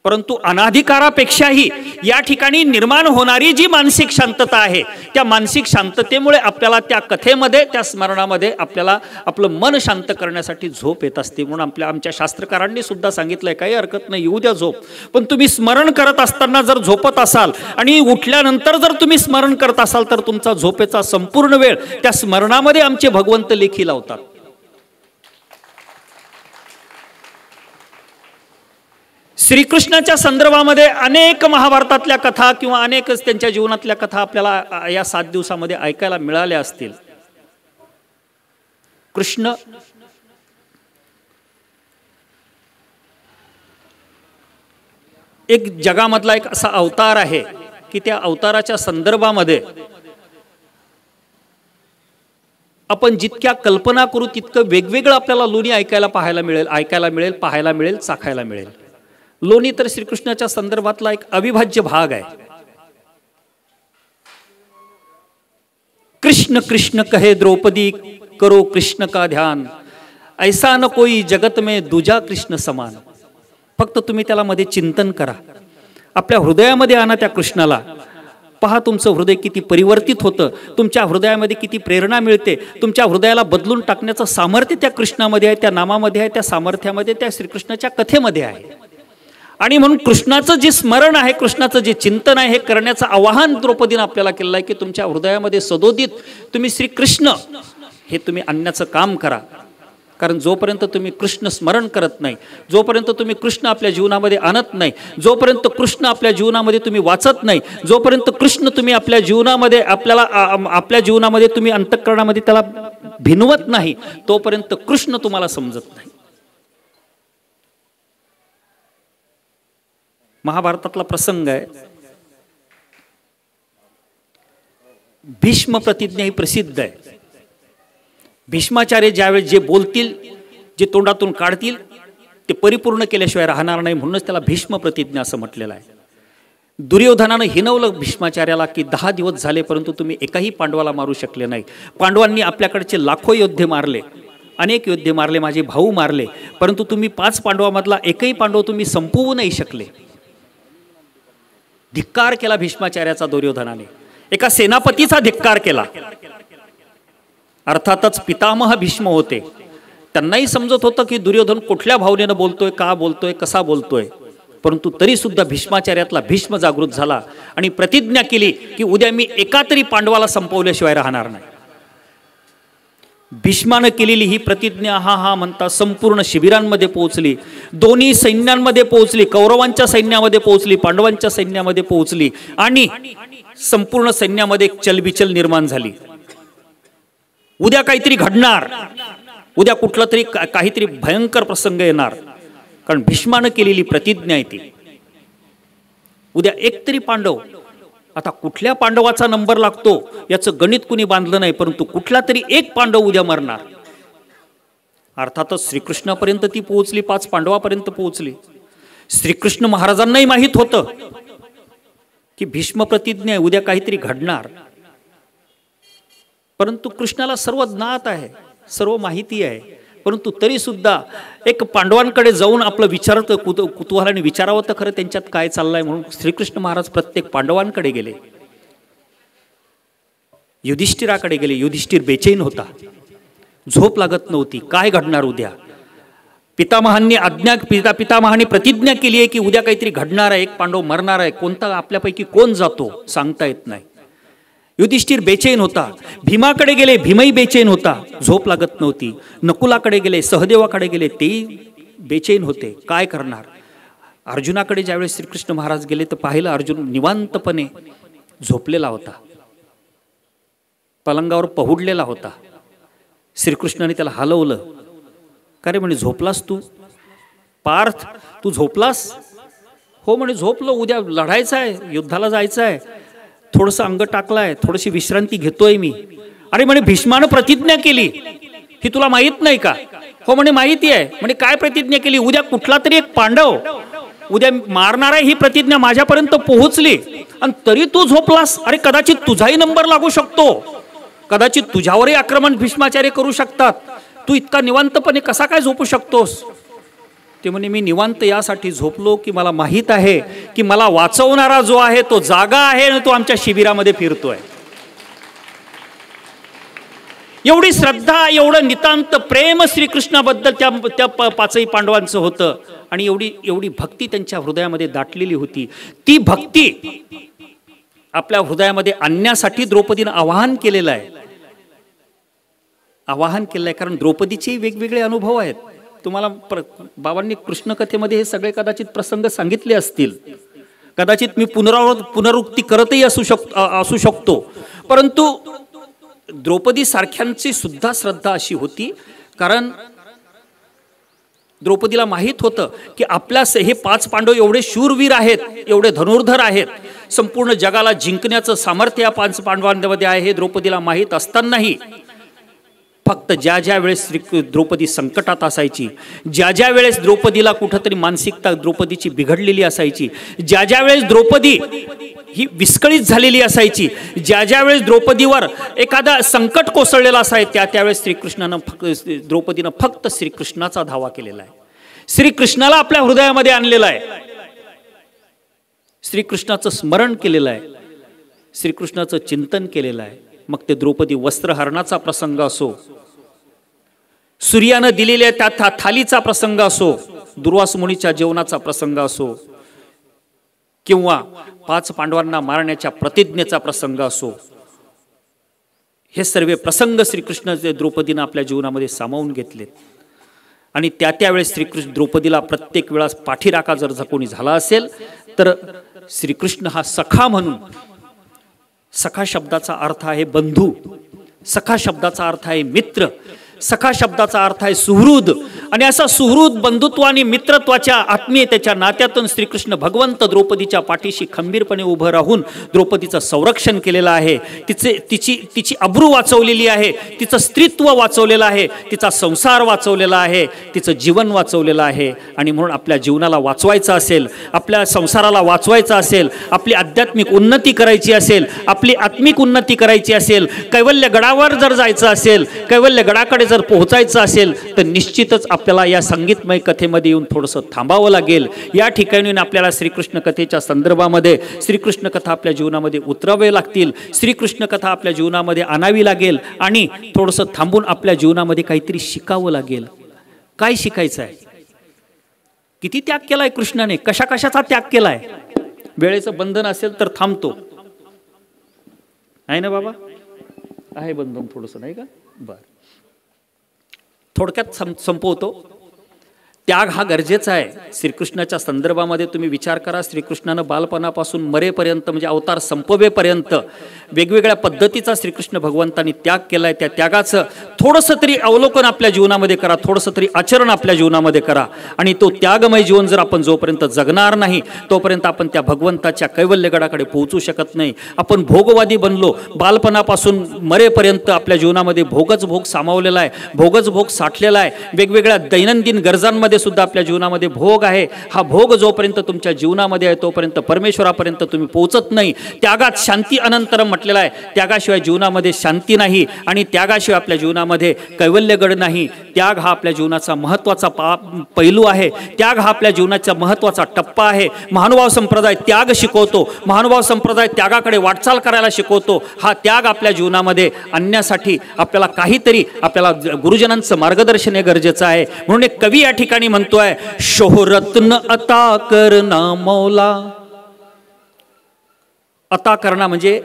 Speaker 3: परंतु अनाधिकारापेक्षाही या ठिकाणी निर्माण होणारी जी मानसिक शांतता आहे, त्या मानसिक शांततेमुळे आपल्याला त्या कथेमध्ये, त्या स्मरणामध्ये आपल्याला आपलं मन शांत करण्यासाठी झोप येत असते. म्हणून आमच्या शास्त्रकारांनी सुद्धा सांगितलंय काही हरकत नाही, येऊ द्या झोप, पण तुम्ही स्मरण करत असताना जर झोपत असाल आणि उठल्यानंतर जर तुम्ही स्मरण करत असाल तर तुमचा झोपेचा संपूर्ण वेळ त्या स्मरणामध्ये आमचे भगवंत लेखी लावतात. श्रीकृष्णाच्या संदर्भामध्ये अनेक महाभारतातल्या कथा किंवा अनेक त्यांच्या जीवनातल्या कथा आपल्याला या 7 दिवसामध्ये ऐकायला मिळाल्या असतील. कृष्ण एक जगामधला एक असा अवतार आहे की त्या अवताराच्या संदर्भामध्ये आपण जितक्या कल्पना करू तितकं वेगवेगळं आपल्याला लोणी ऐकायला पाहायला मिळेल, चाखायला मिळेल. लोणी तर श्रीकृष्णाच्या संदर्भातला एक अविभाज्य भाग आहे. कृष्ण कृष्ण कहे द्रौपदी करो कृष्ण का ध्यान, ऐसा न कोई जगत में दूजा कृष्ण समान. फक्त तुम्ही त्याला मध्ये चिंतन करा, आपल्या हृदयामध्ये आणा त्या कृष्णाला. पहा तुमचं हृदय किती परिवर्तित होतं, तुमच्या हृदयामध्ये किती प्रेरणा मिळते, तुमच्या हृदयाला बदलून टाकण्याचं सामर्थ्य त्या कृष्णामध्ये आहे, त्या नामामध्ये आहे, त्या सामर्थ्यामध्ये, त्या श्रीकृष्णाच्या कथेमध्ये आहे. आणि म्हणून कृष्णाचं जे स्मरण आहे, कृष्णाचं जे चिंतन आहे, हे करण्याचं आवाहन द्रौपदीनं आपल्याला केलं आहे की तुमच्या हृदयामध्ये सदोदित तुम्ही श्रीकृष्ण हे तुम्ही आणण्याचं काम करा. कारण जोपर्यंत तुम्ही कृष्ण स्मरण करत नाही, जोपर्यंत तुम्ही कृष्ण आपल्या जीवनामध्ये आणत नाही, जोपर्यंत कृष्ण आपल्या जीवनामध्ये तुम्ही वाचत नाही, जोपर्यंत कृष्ण तुम्ही आपल्या जीवनामध्ये आपल्या जीवनामध्ये तुम्ही अंतःकरणामध्ये त्याला भिनवत नाही, तोपर्यंत कृष्ण तुम्हाला समजत नाही. महाभारतातला प्रसंग आहे. भीष्म प्रतिज्ञा ही प्रसिद्ध आहे. भीष्माचार्य ज्यावेळेस जे बोलतील, जे तोंडातून काढतील ते परिपूर्ण केल्याशिवाय राहणार नाही, म्हणूनच त्याला भीष्म प्रतिज्ञा असं म्हटलेलं आहे. दुर्योधनानं हिनवलं भीष्माचार्याला की 10 दिवस झाले परंतु तुम्ही एकाही पांडवाला मारू शकले नाही. पांडवांनी आपल्याकडचे लाखो योद्धे मारले, अनेक योद्धे मारले, माझे भाऊ मारले, परंतु तुम्ही 5 पांडवामधला एकही पांडव तुम्ही संपवू नाही शकले. धिक्कार केला भीष्माचार्याचा दुर्योधनाने, एका सेनापतीचा धिक्कार केला. अर्थातच पितामह भीष्म होते, त्यांनाही समजत होतं की दुर्योधन कुठल्या भावनेनं बोलतोय, का बोलतोय, कसा बोलतोय, परंतु तरी सुद्धा भीष्माचार्यातला भीष्म जागृत झाला आणि प्रतिज्ञा केली की उद्या मी एका तरी पांडवाला संपवल्याशिवाय राहणार नाही. भीष्मानं केलेली ही प्रतिज्ञा हा म्हणता संपूर्ण शिबिरांमध्ये पोहोचली, दोन्ही सैन्यांमध्ये पोहोचली, कौरवांच्या सैन्यामध्ये पोहोचली, पांडवांच्या सैन्यामध्ये पोहोचली आणि संपूर्ण सैन्यामध्ये एक चलबिचल निर्माण झाली. उद्या काहीतरी घडणार, उद्या कुठला तरी काहीतरी भयंकर प्रसंग येणार, कारण भीष्मानं केलेली प्रतिज्ञा आहे ती. उद्या एक तरी पांडव, आता कुठल्या पांडवाचा नंबर लागतो याचं गणित कुणी बांधलं नाही, परंतु कुठला तरी एक पांडव उद्या मरणार. अर्थातच श्रीकृष्णापर्यंत ती पोहोचली, 5 पांडवापर्यंत पोहोचली. श्रीकृष्ण महाराजांनाही माहित होतं की भीष्म प्रतिज्ञा उद्या काहीतरी घडणार, परंतु कृष्णाला सर्व ज्ञात आहे, सर्व माहिती आहे, परंतु तरी सुद्धा एक पांडवांकडे जाऊन आपलं विचारतं, कुतूहलाने विचारावं तर खरं त्यांच्यात काय चाललंय, म्हणून श्रीकृष्ण महाराज प्रत्येक पांडवांकडे गेले, युधिष्ठिराकडे गेले. युधिष्ठिर बेचैन होता, झोप लागत नव्हती, काय घडणार उद्या. पितामहांनी प्रतिज्ञा केली आहे की उद्या काहीतरी घडणार आहे, एक पांडव मरणार आहे, कोणता आपल्यापैकी कोण जातो सांगता येत नाही. युधिष्ठिर बेचैन होता. भीमाकडे गेले, भीमही बेचैन होता, झोप लागत नव्हती. नकुलाकडे गेले, सहदेवाकडे गेले, तेही बेचैन होते, काय करणार. अर्जुनाकडे ज्यावेळेस श्रीकृष्ण महाराज गेले तर पाहिलं अर्जुन निवांतपणे झोपलेला होता, पलंगावर पहुडलेला होता. श्रीकृष्णाने त्याला हलवलं, का रे म्हणे झोपलास तू? पार्थ तू झोपलास? हो म्हणे झोपलो, उद्या लढायचं आहे, युद्धाला जायचं आहे, थोडंसं अंग टाकलाय, थोडीशी विश्रांती घेतोय मी. अरे म्हणे भीष्मानं प्रतिज्ञा केली, ही तुला माहित नाही का? हो म्हणे माहिती आहे. म्हणे काय प्रतिज्ञा केली? उद्या कुठला तरी एक पांडव उद्या मारणार आहे, ही प्रतिज्ञा माझ्यापर्यंत पोहोचली आणि तरी तू झोपलास. अरे कदाचित तुझाही नंबर लागू शकतो, कदाचित तुझ्यावरही आक्रमण भीष्माचार्य करू शकतात, तू इतका निवांतपणे कसा काय झोपू शकतोस? ते म्हणे मी निवांत यासाठी झोपलो की मला माहित आहे की मला वाचवणारा जो आहे तो जागा आहे आणि तो आमच्या शिबिरामध्ये फिरतोय. एवढी श्रद्धा, एवढं नितांत प्रेम श्रीकृष्णाबद्दल त्या 5ही पांडवांचं होतं आणि एवढी भक्ती त्यांच्या हृदयामध्ये दाटलेली होती. ती भक्ती आपल्या हृदयामध्ये आणण्यासाठी द्रौपदीनं आवाहन केलेलं आहे. कारण द्रौपदीचे वेगवेगळे अनुभव आहेत. तुम्हाला बाबांनी कृष्ण कथेमध्ये हे सगळे कदाचित प्रसंग सांगितले असतील, कदाचित मी पुनरुक्ती करतही असू शकतो, परंतु द्रौपदी सारख्यांची सुद्धा श्रद्धा अशी होती, कारण द्रौपदीला माहित होतं की आपल्या हे 5 पांडव एवढे शूरवीर आहेत, एवढे धनुर्धर आहेत, संपूर्ण जगाला जिंकण्याचं सामर्थ्य या 5 पांडवांमध्ये आहे हे द्रौपदीला माहित असतानाही फक्त ज्या वेळेस द्रौपदी संकटात असायची, ज्या वेळेस द्रौपदीला कुठंतरी मानसिकता द्रौपदीची बिघडलेली असायची, ज्या वेळेस द्रौपदी ही विस्कळीत झालेली असायची. ज्या ज्या वेळेस द्रौपदीवर एखादा संकट कोसळलेला असायचं त्यावेळेस द्रौपदीनं फक्त श्रीकृष्णाचा धावा केलेला आहे. श्रीकृष्णाला आपल्या हृदयामध्ये आणलेला आहे, श्रीकृष्णाचं स्मरण केलेलं आहे, श्रीकृष्णाचं चिंतन केलेलं आहे. मग ते द्रौपदी वस्त्रहरणाचा प्रसंग असो, सूर्यानं दिलेल्या त्या थालीचा प्रसंग असो, दुर्वास मुनीच्या जेवणाचा प्रसंग असो, किंवा 5 पांडवांना मारण्याच्या प्रतिज्ञेचा प्रसंग असो, हे सर्व प्रसंग श्रीकृष्ण द्रौपदीनं आपल्या जीवनामध्ये सामावून घेतलेत. आणि त्यावेळेस श्रीकृष्ण द्रौपदीला प्रत्येक वेळा पाठीराखा जर कोणी झाला असेल तर श्रीकृष्ण हा सखा म्हणून, सखा शब्दाचा अर्थ आहे बंधू, सखा शब्दाचा अर्थ आहे मित्र, सखा शब्दाचा अर्थ आहे सुहृद. आणि असा सुहृद बंधुत्व आणि मित्रत्वाच्या आत्मीयतेच्या नात्यातून श्रीकृष्ण भगवंत द्रौपदीच्या पाठीशी खंबीरपणे उभं राहून द्रौपदीचं संरक्षण केलेलं आहे, तिची अब्रू वाचवलेली आहे, तिचं स्त्रीत्व वाचवलेलं आहे, तिचा संसार वाचवलेला आहे, तिचं जीवन वाचवलेलं आहे. आणि म्हणून आपल्या जीवनाला वाचवायचं असेल, आपल्या संसाराला वाचवायचं असेल, आपली आध्यात्मिक उन्नती करायची असेल, आपली आत्मिक उन्नती करायची असेल, कैवल्य गडावर जर जायचं असेल, कैवल्य गडाकडे जर पोहोचायचं असेल तर निश्चितच आपल्याला या संगीतमय कथेमध्ये येऊन थोडंसं थांबावं लागेल. या ठिकाणी आपल्याला श्रीकृष्ण कथेच्या संदर्भामध्ये श्रीकृष्ण कथा आपल्या जीवनामध्ये उतरावे लागतील, श्रीकृष्ण कथा आपल्या जीवनामध्ये आणावी लागेल आणि थोडंसं थांबून आपल्या जीवनामध्ये काहीतरी शिकावं लागेल. काय शिकायचं आहे? किती त्याग केलाय कृष्णाने, कशा कशाचा त्याग केलाय? वेळेचं बंधन असेल तर थांबतो, आहे ना बाबा? आहे बंधन थोडंसं, नाही का? बरं, थोडक्यात संपवतो. त्याग हा गरजेचा आहे. श्रीकृष्णाच्या संदर्भामध्ये तुम्ही विचार करा, श्रीकृष्णानं बालपणापासून मरेपर्यंत म्हणजे अवतार संपवेपर्यंत वेगवेगळ्या पद्धतीचा श्रीकृष्ण भगवंतांनी त्याग केलाय. त्या त्यागाचं थोडंसं तरी अवलोकन आपल्या जीवनामध्ये करा, थोडंसं तरी आचरण आपल्या जीवनामध्ये करा. आणि तो त्यागमय जीवन जर आपण जोपर्यंत जगणार नाही तोपर्यंत आपण त्या भगवंताच्या कैवल्यगडाकडे पोहोचू शकत नाही. आपण भोगवादी बनलो, बालपणापासून मरेपर्यंत आपल्या जीवनामध्ये भोगच भोग सामावलेला आहे, भोगच भोग साठलेला आहे. वेगवेगळ्या दैनंदिन गरजांमध्ये सुद्धा आपल्या जीवनामध्ये भोग आहे. हा भोग जोपर्यंत तुमच्या जीवनामध्ये आहे तोपर्यंत परमेश्वरापर्यंत तुम्ही पोहोचत नाही. त्यागात शांती अनंतरम म्हटलेलं आहे. त्यागाशिवाय जीवनामध्ये शांती नाही आणि त्यागाशिवाय आपल्या जीवनामध्ये कैवल्यगड नाही. त्याग हा आपल्या जीवनाचा महत्त्वाचा पैलू आहे. त्याग हा आपल्या जीवनाचा महत्त्वाचा टप्पा आहे. महानुभाव संप्रदाय त्याग शिकवतो, महानुभाव संप्रदाय त्यागाकडे वाटचाल करायला शिकवतो. हा त्याग आपल्या जीवनामध्ये आणण्यासाठी आपल्याला काहीतरी आपल्याला गुरुजनांचं मार्गदर्शन हे गरजेचं आहे. म्हणून एक कवी या ठिकाणी म्हणतोय, शोहरत्न अता करना मौला. अता करणा म्हणजे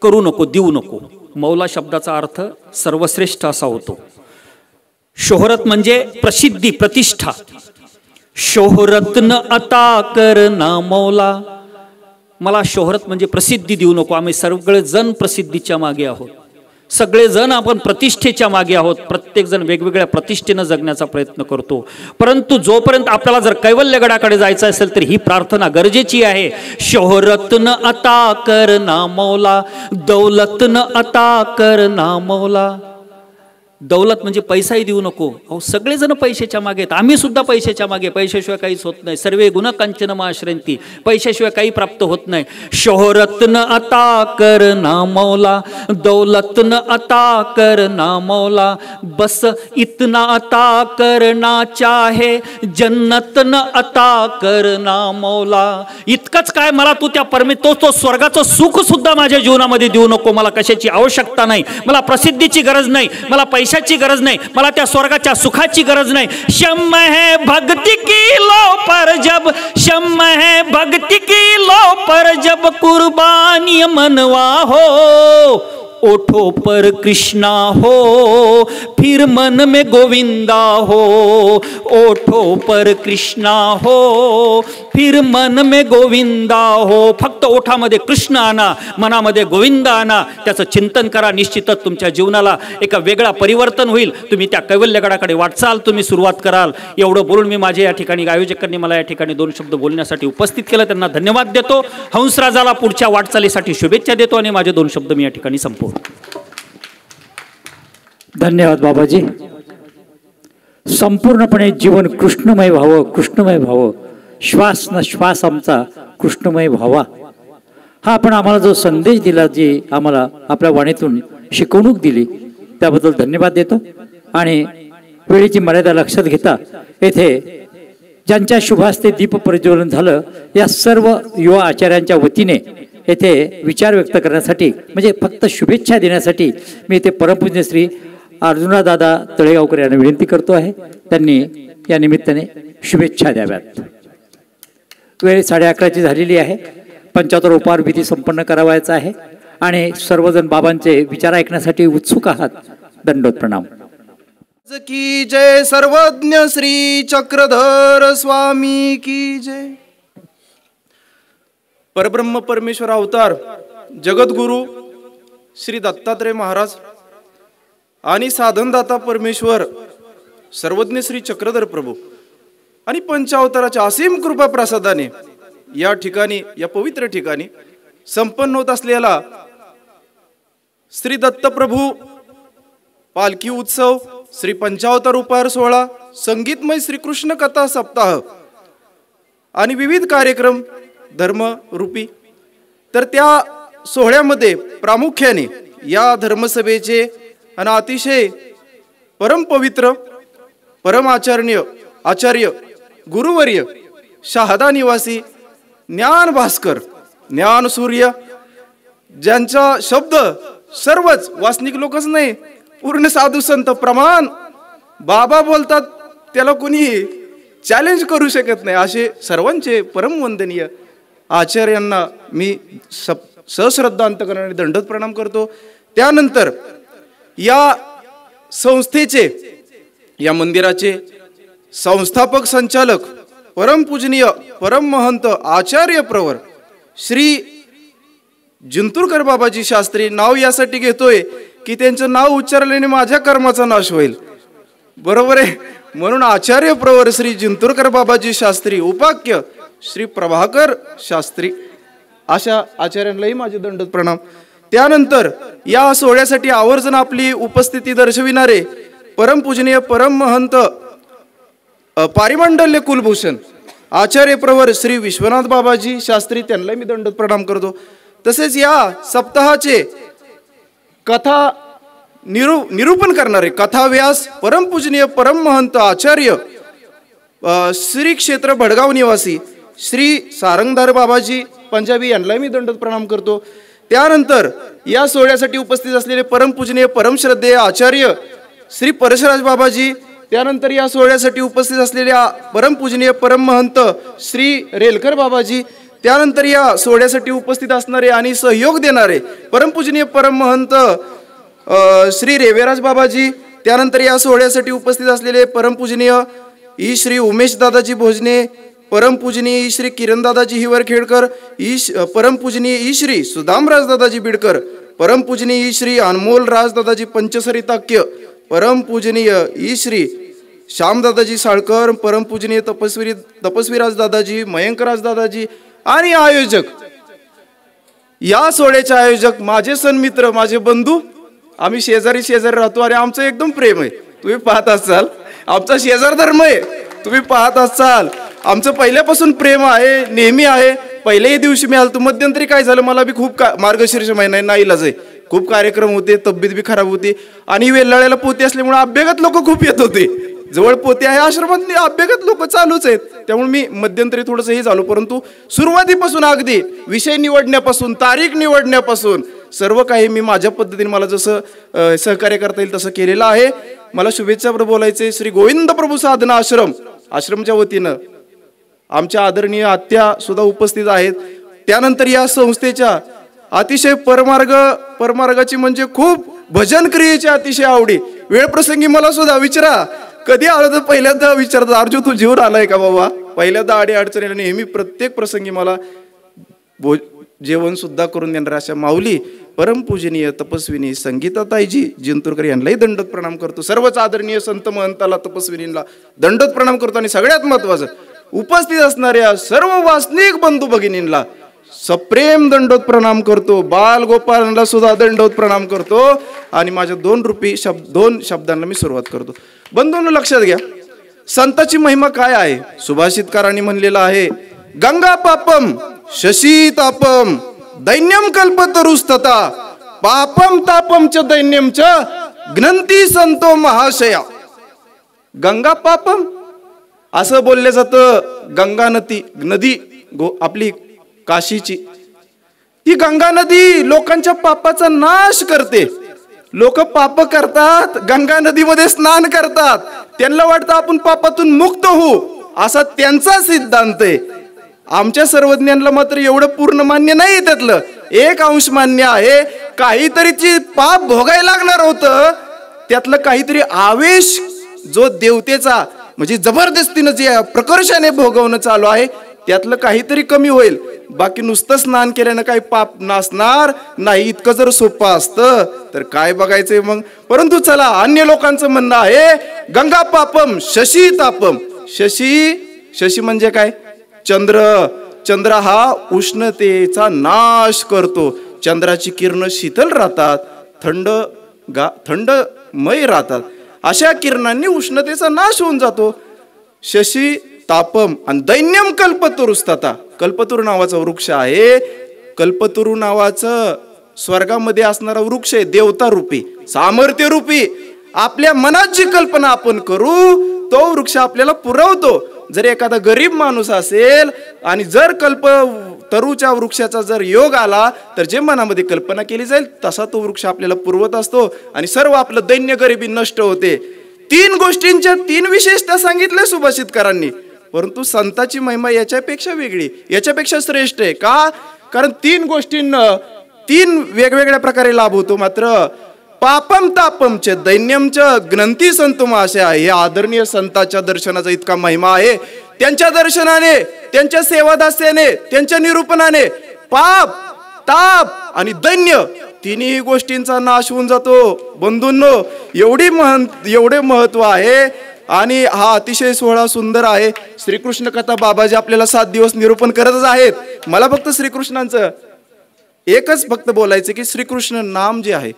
Speaker 3: करू नको, देऊ नको. मौला शब्दाचा अर्थ सर्वश्रेष्ठ असा होतो. शोहरत म्हणजे प्रसिद्धी, प्रतिष्ठा. शोहरत्न अता करना मौला. मला शोहरत म्हणजे प्रसिद्धी देऊ नको. आम्ही सगळेजण प्रसिद्धीच्या मागे आहोत, सगळेजण आपण प्रतिष्ठेच्या मागे आहोत. प्रत्येक जण वेगवेगळ्या प्रतिष्ठेनं जगण्याचा प्रयत्न करतो. परंतु जोपर्यंत आपल्याला जर कैवल्यगडाकडे जायचं असेल तर ही प्रार्थना गरजेची आहे. शोहरत्न अता करना मौला, दौलतन अता करना मौला. दौलत म्हणजे पैसाही देऊ नको. अहो सगळेजण पैशाच्या मागे आहेत, आम्ही सुद्धा पैशाच्या मागे. पैशाशिवाय काहीच होत नाही. सर्वे गुण कांचन आश्रयंती. पैशाशिवाय काही प्राप्त होत नाही. शोहरत्न अता करना मौला, दौलतन अता करना मौला, बस इतना अता करना चाहे, जन्नतन अता करना मौला. इतकंच काय, मला तू त्या तो स्वर्गाचं सुख सुद्धा माझ्या जीवनामध्ये देऊ नको. मला कशाची आवश्यकता नाही, मला प्रसिद्धीची गरज नाही, मला पैशाची गरज नाही, मला त्या स्वर्गाच्या सुखाची गरज नाही. शम है भक्ति की लो पर जब, शम है भक्ति की लो पर जब कुर्बानी मनवा हो, ओठों पर कृष्णा हो फिर मन में गोविंदा हो, ओठों पर कृष्णा हो फिर मन में गोविंदा हो. फक्त ओठामध्ये कृष्ण आणा, मनामध्ये गोविंद आणा. त्याचं चिंतन करा. निश्चितच तुमच्या जीवनाला एका वेगळा परिवर्तन होईल. तुम्ही त्या कैवल्यगडाकडे वाटचाल तुम्ही सुरुवात कराल. एवढं बोलून मी माझ्या या ठिकाणी आयोजकांनी मला या ठिकाणी 2 शब्द बोलण्यासाठी उपस्थित केलं, त्यांना धन्यवाद देतो. हंसराजाला पुढच्या वाटचालीसाठी शुभेच्छा देतो आणि माझे 2 शब्द मी या ठिकाणी संपवतो.
Speaker 1: धन्यवाद बाबाजी. संपूर्णपणे जीवन कृष्णमय व्हावं, कृष्णमय व्हावं. श्वास न श्वास आमचा कृष्णमय व्हावा. हा आपण आम्हाला जो संदेश दिला, जी आम्हाला आपल्या वाणीतून शिकवणूक दिली, त्याबद्दल धन्यवाद देतो. आणि वेळेची मर्यादा लक्षात घेता येथे ज्यांच्या शुभास्ते दीप प्रज्वलन झालं, या सर्व युवा आचार्यांच्या वतीने येथे विचार व्यक्त करण्यासाठी, म्हणजे फक्त शुभेच्छा देण्यासाठी मी इथे परमपूज्य श्री अर्जुनादादा तळेगावकर यांना विनंती करतो आहे. त्यांनी या निमित्ताने शुभेच्छा द्याव्यात. वेळ 11:30 झालेली आहे. 75 उपहार विधी संपन्न करावायचा आहे आणि सर्वजण बाबांचे विचार ऐकण्यासाठी उत्सुक आहात. दंडोत प्रणाम.
Speaker 4: की जय. सर्वज्ञ श्री चक्रधर स्वामी की जय. परब्रह्म परमेश्वर अवतार जगद्गुरु श्री दत्तात्रय महाराज आणि साधनदाता परमेश्वर सर्वज्ञ श्री चक्रधर प्रभू आणि पंचावताराच्या असीम कृपा प्रसादाने या ठिकाणी, या पवित्र ठिकाणी संपन्न होत असलेला श्री दत्त प्रभू पालखी उत्सव, श्री पंचावतार उपहार सोहळा, संगीतमय श्रीकृष्ण कथा सप्ताह आणि विविध कार्यक्रम धर्मरूपी, तर त्या सोहळ्यामध्ये प्रामुख्याने या धर्मसभेचे आणि अतिशय परमपवित्र आचार्य गुरुवर्य शहादा निवासी ज्ञान भास्कर, ज्ञान सूर्य, ज्यांचा शब्द सर्वच वासनिक लोकच नाही, पूर्ण साधू संत प्रमाण बाबा बोलतात, त्याला कोणी चॅलेंज करू शकत नाही, असे सर्वांचे परमवंदनीय आचार्यांना मी सश्रद्धा अंतकरणाने दंडोत प्रणाम करतो. त्यानंतर या संस्थेचे, या मंदिराचे संस्थापक संचालक परमपूजनीय परममहंत आचार्य प्रवर श्री जिंतूरकर बाबाजी शास्त्री, नाव यासाठी घेतोय की त्यांचं नाव उच्चारल्याने माझ्या कर्माचा नाश होईल, बरोबर आहे, म्हणून आचार्य प्रवर श्री जिंतूरकर बाबाजी शास्त्री, उपाख्य श्री प्रभाकर शास्त्री, अशा आचार्यांनाही माझे दंडोत प्रणाम. त्यानंतर या सोहळ्यासाठी आवर्जून आपली उपस्थिती दर्शविणारे परमपूजनीय परममहंत पारिमंडल्य कुलभूषण आचार्य प्रवर श्री विश्वनाथ बाबाजी शास्त्री, त्यांना मी दंडोत प्रणाम करतो. तसेच या सप्ताहाचे कथा निरूपण करणारे कथाव्यास परमपूजनीय परममहंत आचार्य श्री क्षेत्र भडगाव निवासी श्री सारंगधार बाबाजी पंजाबी, यांना मी दंडोत प्रणाम करतो. त्यानंतर या सोहळ्यासाठी उपस्थित असलेले परमपूजनीय परमश्रद्धेय आचार्य श्री परशुराज बाबाजी, त्यानंतर या सोहळ्यासाठी उपस्थित असलेल्या परमपूजनीय परममहंत श्री रेलकर बाबाजी, त्यानंतर या सोहळ्यासाठी उपस्थित असणारे आणि सहयोग देणारे परमपूजनीय परममहंत श्री रेवेराज बाबाजी, त्यानंतर या सोहळ्यासाठी उपस्थित असलेले परमपूजनीय E Shri Umesh Dadaji Bhojane, परमपूजनीय E Shri Kiran Dadaji हिवरखेडकर, परमपूजनीय E Shri सुदामराज Dadaji Bidkar, परमपूजनीय E Shri अनमोल राज दादाजी पंचसरिताक्य, परमपूजनीय ई श्री श्यामदादाजी साळकर, परमपूजनीय तपस्वीराज दादाजी, मयंकराज दादाजी आणि आयोजक, या सोहळ्याचे आयोजक माझे सन्मित्र, माझे बंधू, आम्ही शेजारी राहतो आणि आमचं एकदम प्रेम आहे. तुम्ही पाहत असाल आमचा शेजार धर्म आहे, तुम्ही पाहत असाल आमचं पहिल्यापासून प्रेम आहे, नेहमी आहे. पहिल्याही दिवशी मी आलतो, मध्यंतरी काय झालं, मला बी खूप मार्गशीर्ष महिना नाही इलाज आहे, खूप कार्यक्रम होते, तब्येत बी खराब होती आणि वेल्लाळ्याला पोते असल्यामुळे अभ्यागत लोक खूप येत होते. जवळ पोते आहे आश्रमातली, अभ्यागत लोक चालूच आहेत, त्यामुळे मी मध्यंतरी थोडंसं हे झालो. परंतु सुरुवातीपासून अगदी विषय निवडण्यापासून, तारीख निवडण्यापासून सर्व काही मी माझ्या पद्धतीने मला जसं सहकार्य करता येईल तसं केलेलं आहे. मला शुभेच्छा बोलायचे श्री गोविंद प्रभू साधना आश्रमच्या वतीनं आमच्या आदरणीय आत्या सुद्धा उपस्थित आहेत. त्यानंतर या संस्थेच्या अतिशय परमार्गाची म्हणजे खूप भजन क्रियेची अतिशय आवडी. वेळ प्रसंगी मला सुद्धा विचारा, कधी आलं तर पहिल्यांदा विचारतात, अर्जुन तू जीवन आलाय का बाबा, पहिल्यांदा अडी अडचणीला नेहमी प्रत्येक प्रसंगी मला जेवण सुद्धा करून देणार अशा माऊली परमपूजनीय तपस्विनी संगीताताईजी जिंतूरकर यांनाही दंडोत प्रणाम करतो. सर्वच आदरणीय संत महंताला तपस्विनींना दंडोत प्रणाम करतो आणि सगळ्यात महत्वाचं उपस्थित असणाऱ्या सर्व वासनिक बंधू भगिनींना सप्रेम दंडोत प्रणाम करतो. बाल गोपाळांना सुद्धा दंडोत प्रणाम करतो आणि माझ्या दोन शब्दांना मी सुरुवात करतो. बंधूंनो लक्षात घ्या, संताची महिमा काय आहे. सुभाषितकारांनी म्हणलेलं आहे, गंगा पापम शशी तापम दैन्यम कल्पतरुस्तथा पापम तापम च दैन्यम च ग्नंती संतो महाशया. गंगा पापम असं बोललं जातं. गंगा नदी आपली काशीची, ती गंगा नदी लोकांच्या पापाचा नाश करते. लोक पाप करतात, गंगा नदीमध्ये स्नान करतात, त्यांना वाटतं आपण पापातून मुक्त होऊ, असा त्यांचा सिद्धांत आहे. आमच्या सर्वज्ञांना मात्र एवढं पूर्ण मान्य नाही. त्यातलं एक अंश मान्य आहे. काहीतरी पाप भोगायला लागणार होतं, त्यातलं काहीतरी आवेश जो देवतेचा म्हणजे जबरदस्तीनं जे प्रकर्षाने भोगवणं चालू आहे, त्यातलं काहीतरी कमी होईल. बाकी नुसतं स्नान केल्यानं काही पाप नासणार नाही. इतकं जर सोपं असतं तर काय बघायचंय मग. परंतु चला, अन्य लोकांचं म्हणणं आहे गंगा पापम शशी तापम. शशी म्हणजे काय? चंद्र हा उष्णतेचा नाश करतो. चंद्राची किरण शीतल राहतात, थंडमय राहतात. अशा किरणांनी उष्णतेचा नाश होऊन जातो. शशी तापम. आणि दैन्यम कल्पतरुस्तथा. कल्पतरू नावाचा वृक्ष आहे. कल्पतरू नावाचं स्वर्गामध्ये असणारा वृक्ष आहे, देवता रूपी, सामर्थ्य रूपी. आपल्या मनात जी कल्पना आपण करू तो वृक्ष आपल्याला पुरवतो. जर एखादा गरीब माणूस असेल आणि जर तरूच्या वृक्षाचा जर योग आला तर जे मनामध्ये कल्पना केली जाईल तसा तो वृक्ष आपल्याला पुरवत असतो आणि सर्व आपलं दैन्य गरिबी नष्ट होते. 3 गोष्टींच्या 3 विशेषता सांगितल्या सुभाषितकारांनी. परंतु संताची महिमा याच्यापेक्षा वेगळी, याच्यापेक्षा श्रेष्ठ आहे. का? कारण 3 गोष्टींना 3 वेगवेगळ्या प्रकारे लाभ होतो. मात्र पापम तापम च दैन्यम च ग्नंती संतो महाशया. हे आदरणीय संतांच्या दर्शनाचा इतका महिमा आहे. त्यांच्या दर्शनाने, त्यांच्या सेवादास्याने, त्यांच्या निरूपणाने पाप, ताप आणि दैन्य तिन्ही गोष्टींचा नाश होऊन जातो. बंधूंनो, एवढे महत्व आहे. आणि हा अतिशय सोहळा सुंदर आहे. श्रीकृष्ण कथा बाबाजी आपल्याला 7 दिवस निरूपण करतच आहेत. मला फक्त श्रीकृष्णांचं एकच फक्त बोलायचं की श्रीकृष्ण नाम जे आहे,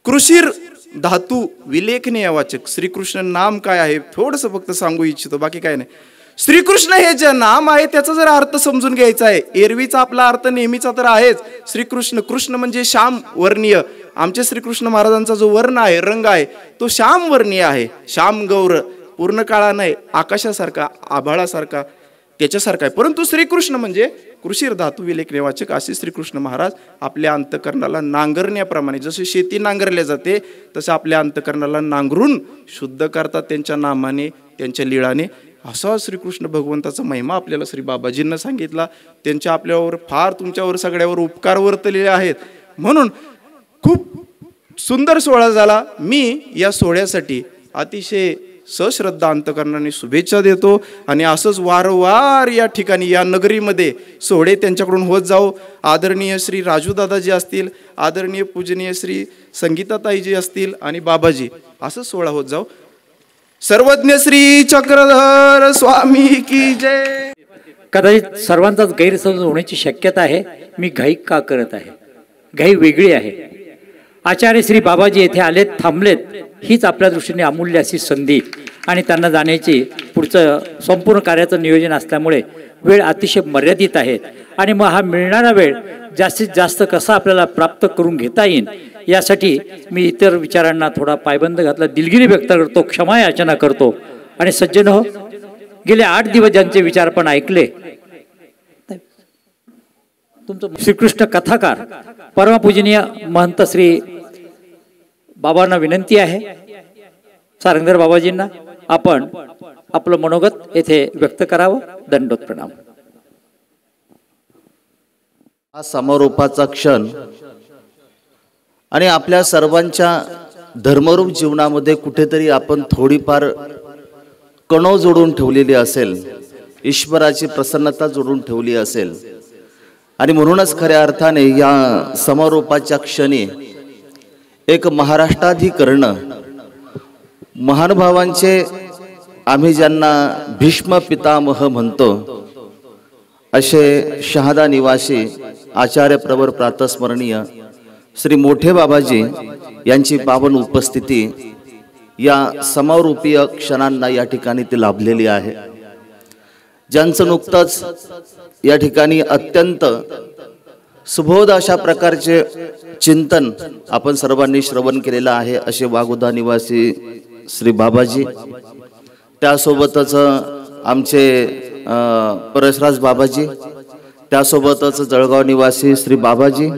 Speaker 4: कृषीर धातू विलेखनीय वाचक श्रीकृष्ण नाम काय आहे थोडंसं फक्त सांगू इच्छितो, बाकी काय नाही. श्रीकृष्ण हे जे नाम आहे त्याचा जर अर्थ समजून घ्यायचा आहे. एरवीचा आपला अर्थ नेहमीचा तर आहेच. श्रीकृष्ण, कृष्ण म्हणजे श्याम वर्णीय. आमचे श्रीकृष्ण महाराजांचा जो वर्ण आहे, रंग आहे, तो श्याम वर्णीय आहे. श्याम गौर, पूर्ण काळा नाही, आकाशासारखा, आभाळासारखा, त्याच्यासारखा आहे. परंतु श्रीकृष्ण म्हणजे कृषीर धातू विलेखनीय वाचक. असे श्रीकृष्ण महाराज आपल्या अंतकरणाला नांगरण्याप्रमाणे, जसे शेती नांगरल्या जाते तसं आपल्या अंतकरणाला नांगरून शुद्ध करतात त्यांच्या नामाने, त्यांच्या लीळाने. असा श्रीकृष्ण भगवंताचा महिमा आपल्याला श्री बाबाजींना सांगितला. त्यांच्या आपल्यावर फार, तुमच्यावर सगळ्यावर उपकार वर्तलेले आहेत. म्हणून खूप सुंदर सोहळा झाला. मी या सोहळ्यासाठी अतिशय सश्रद्धा अंतकरणाने शुभेच्छा देतो. आणि असंच वारंवार या ठिकाणी, या नगरीमध्ये सोहळे त्यांच्याकडून होत जाओ. आदरणीय श्री राजूदादाजी असतील, आदरणीय पूजनीय श्री संगीताताईजी असतील आणि बाबाजी, असंच सोहळा होत जाओ. सर्वज्ञ श्री चक्रधर स्वामी की जय.
Speaker 1: कदाचित सर्वांचाच गैरसमज होण्याची शक्यता आहे. मी घाई का करत आहे? घाई वेगळी आहे. आचार्य श्री बाबाजी येथे आलेत, थांबलेत, हीच आपल्या दृष्टीने अमूल्य अशी संधी. आणि त्यांना जाण्याची पुढचं संपूर्ण कार्याचं नियोजन असल्यामुळे वेळ अतिशय मर्यादित आहे. आणि मग हा मिळणारा वेळ जास्तीत जास्त कसा आपल्याला प्राप्त करून घेता येईल यासाठी मी इतर विचारांना थोडा पायबंद घातला, दिलगिरी व्यक्त करतो, क्षमा याचना करतो. आणि सज्जन हो, गेले 8 दिवस ज्यांचे विचार पण ऐकले, तुमचं श्रीकृष्ण कथाकार परमपूजनीय महंत श्री बाबांना विनंती आहे, सारंगधर बाबाजींना आपण आपलं मनोगत येथे व्यक्त करावं. दंडोत प्रणाम.
Speaker 5: हा समारोपाचा क्षण आणि आपल्या सर्वांच्या धर्मरूप जीवनामध्ये कुठेतरी आपण थोडीफार कणव जोडून ठेवलेली असेल, ईश्वराची प्रसन्नता जोडून ठेवली असेल. आणि म्हणूनच खऱ्या अर्थाने या समारोपाच्या क्षणी एक महाराष्ट्राधिकरण, महानुभावांचे, आम्ही ज्यांना भीष्म पितामह म्हणतो असे शहादा निवासी आचार्य प्रवर प्रातस्मरणीय श्री मोठे बाबाजी यांची पावन उपस्थिती या समारोपीय क्षणांना या ठिकाणी ती लाभलेली आहे. ज्यांचं नुकतंच या ठिकाणी अत्यंत सुबोध अशा प्रकारचे चिंतन आपण सर्वांनी श्रवण केलेलं आहे असे वाघोदा निवासी श्री बाबाजी, त्यासोबतच आमचे परशराज बाबाजी, त्यासोबतच जळगाव निवासी श्री बाबाजी,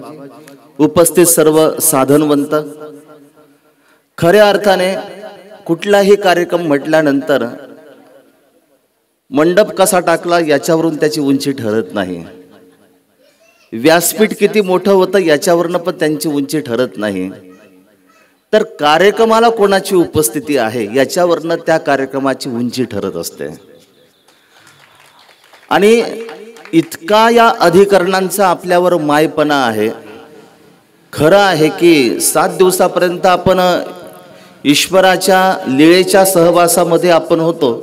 Speaker 5: उपस्थित सर्व साधनवंत. खऱ्या अर्थाने कुठलाही कार्यक्रम म्हटल्यानंतर मंडप कसा टाकला याच्यावरून त्याची उंची ठरत नाही, व्यासपीठ किती मोठं होतं याच्यावरनं पण त्यांची उंची ठरत नाही, तर कार्यक्रमाला कोणाची उपस्थिती आहे याच्यावरनं त्या कार्यक्रमाची उंची ठरत असते. आणि इतका या अधिकरणांचा आपल्यावर मायपणा आहे. खरं आहे की 7 दिवसापर्यंत आपण ईश्वराच्या लीळेच्या सहवासामध्ये आपण होतो,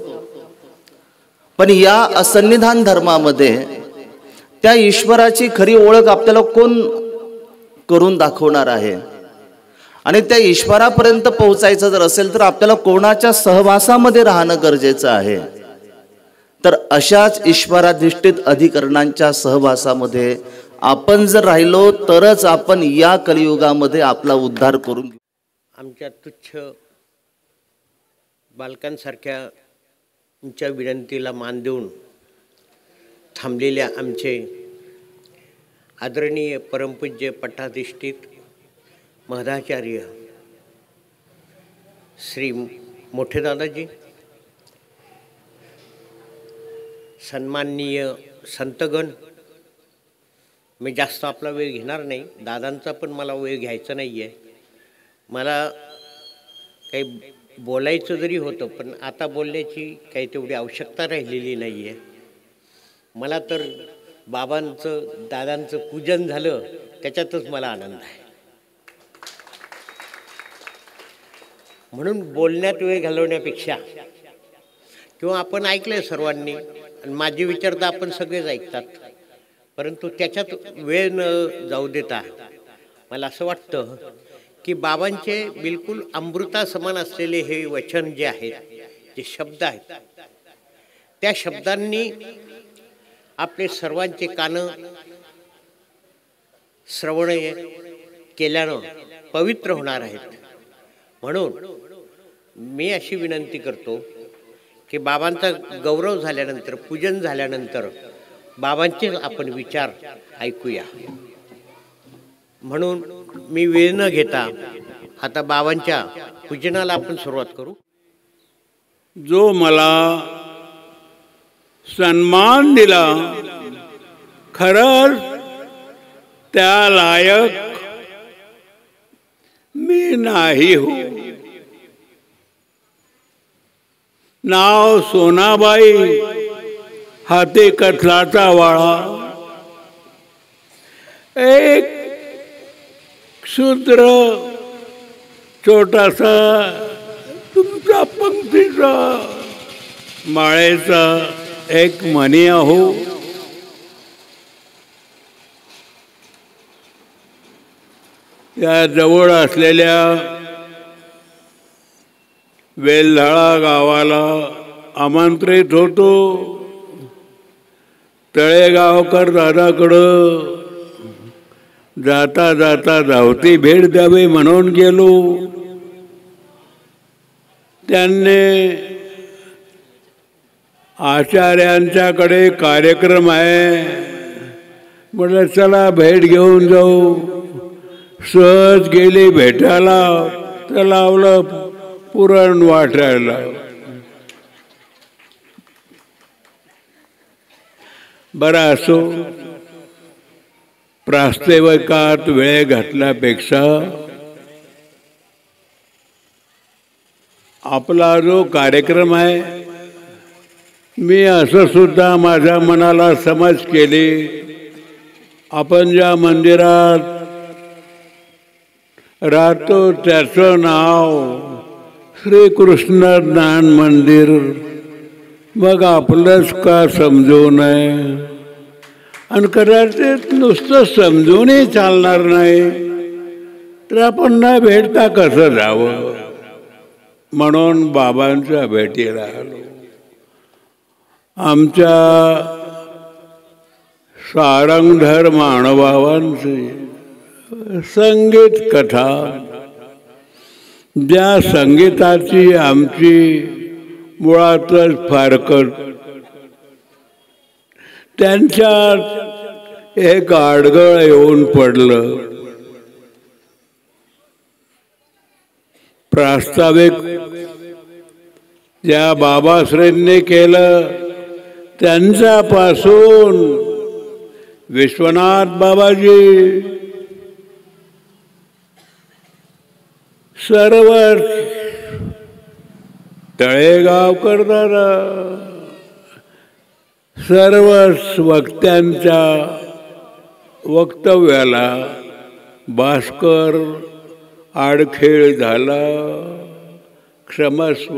Speaker 5: पण या सन्निधान धर्मामध्ये त्या ईश्वराची खरी ओळख आपल्याला कोण करून दाखवणार आहे? आणि त्या ईश्वरापर्यंत पोहोचायचं जर असेल तर आपल्याला कोणाच्या सहवासामध्ये राहणं गरजेचं आहे. तर अशाच ईश्वराधिष्ठित अधिकरणांच्या सहवासामध्ये आपण जर राहिलो तरच आपण या कलियुगामध्ये आपला उद्धार करून घेऊ.
Speaker 6: आमच्या तुच्छ बालकांसारख्या तुमच्या विनंतीला मान देऊन थांबलेल्या आमचे आदरणीय परमपूज्य पट्टाधिष्ठित महदाचार्य श्री मोठे दादाजी, सन्माननीय संतगण, मी जास्त आपला वेळ घेणार नाही, दादांचा पण मला वेळ घ्यायचा नाही आहे. मला काही बोलायचं जरी होतं पण आता बोलण्याची काही तेवढी आवश्यकता राहिलेली नाही आहे. मला तर बाबांचं दादांचं पूजन झालं त्याच्यातच मला आनंद आहे. म्हणून बोलण्यात वेळ घालवण्यापेक्षा, किंवा आपण ऐकलं सर्वांनी आणि माझे विचार तर आपण सगळेच ऐकतात, परंतु त्याच्यात वेळ न जाऊ देता मला असं वाटतं की बाबांचे बिलकुल अमृता समान असलेले हे वचन जे आहेत, जे शब्द आहेत, त्या शब्दांनी आपले सर्वांचे कान श्रवण केल्यानं पवित्र होणार आहेत. म्हणून मी अशी विनंती करतो की बाबांचा गौरव झाल्यानंतर, पूजन झाल्यानंतर बाबांचे आपण विचार ऐकूया. म्हणून मी वेळ न घेता आता बाबांच्या पूजनाला आपण सुरुवात करू.
Speaker 7: जो मला सन्मान दिला खरंच त्या लायक मी नाही हो. नाव सोनाबाई, हाती कथलाचा वाळा, एक शूद्र छोटासा तुमच्या पंक्तीचा माळेचा एक मणी आहो. या जवळ असलेल्या वेल्हाळा गावाला आमंत्रित होतो. तळेगावकर दादाकडं जाता जाता धावती भेट द्यावी म्हणून गेलो. त्यांनी आचार्यांच्याकडे कार्यक्रम आहे म्हटलं चला भेट घेऊन जाऊ. सहज गेली भेटायला, तर लावलं पुरण वाटायला. बरं असो, प्रास्ताविकात वेळ घातल्यापेक्षा आपला जो कार्यक्रम आहे, मी असं सुद्धा माझ्या मनाला समज केली, आपण ज्या मंदिरात राहतो त्याचं नाव श्रीकृष्ण ज्ञान मंदिर, मग आपलंच का समजू नये. आणि कदाचित नुसतं समजूनही चालणार नाही तर आपण न भेटता कसं जावं. म्हणून बाबांच्या भेटीला आलो. आमच्या सारंगधर माणबाबांची संगीत कथा, ज्या संगीताची आमची मुळातच फारकत, त्यांच्यात एक आडगळ येऊन पडलं. प्रास्ताविक ज्या बाबाश्रींनी केलं त्यांच्यापासून विश्वनाथ बाबाजी सर्व तळेगावकर दादा सर्वच वक्त्यांच्या वक्तव्याला भास्कर आडखेळ झाला. क्षमस्व.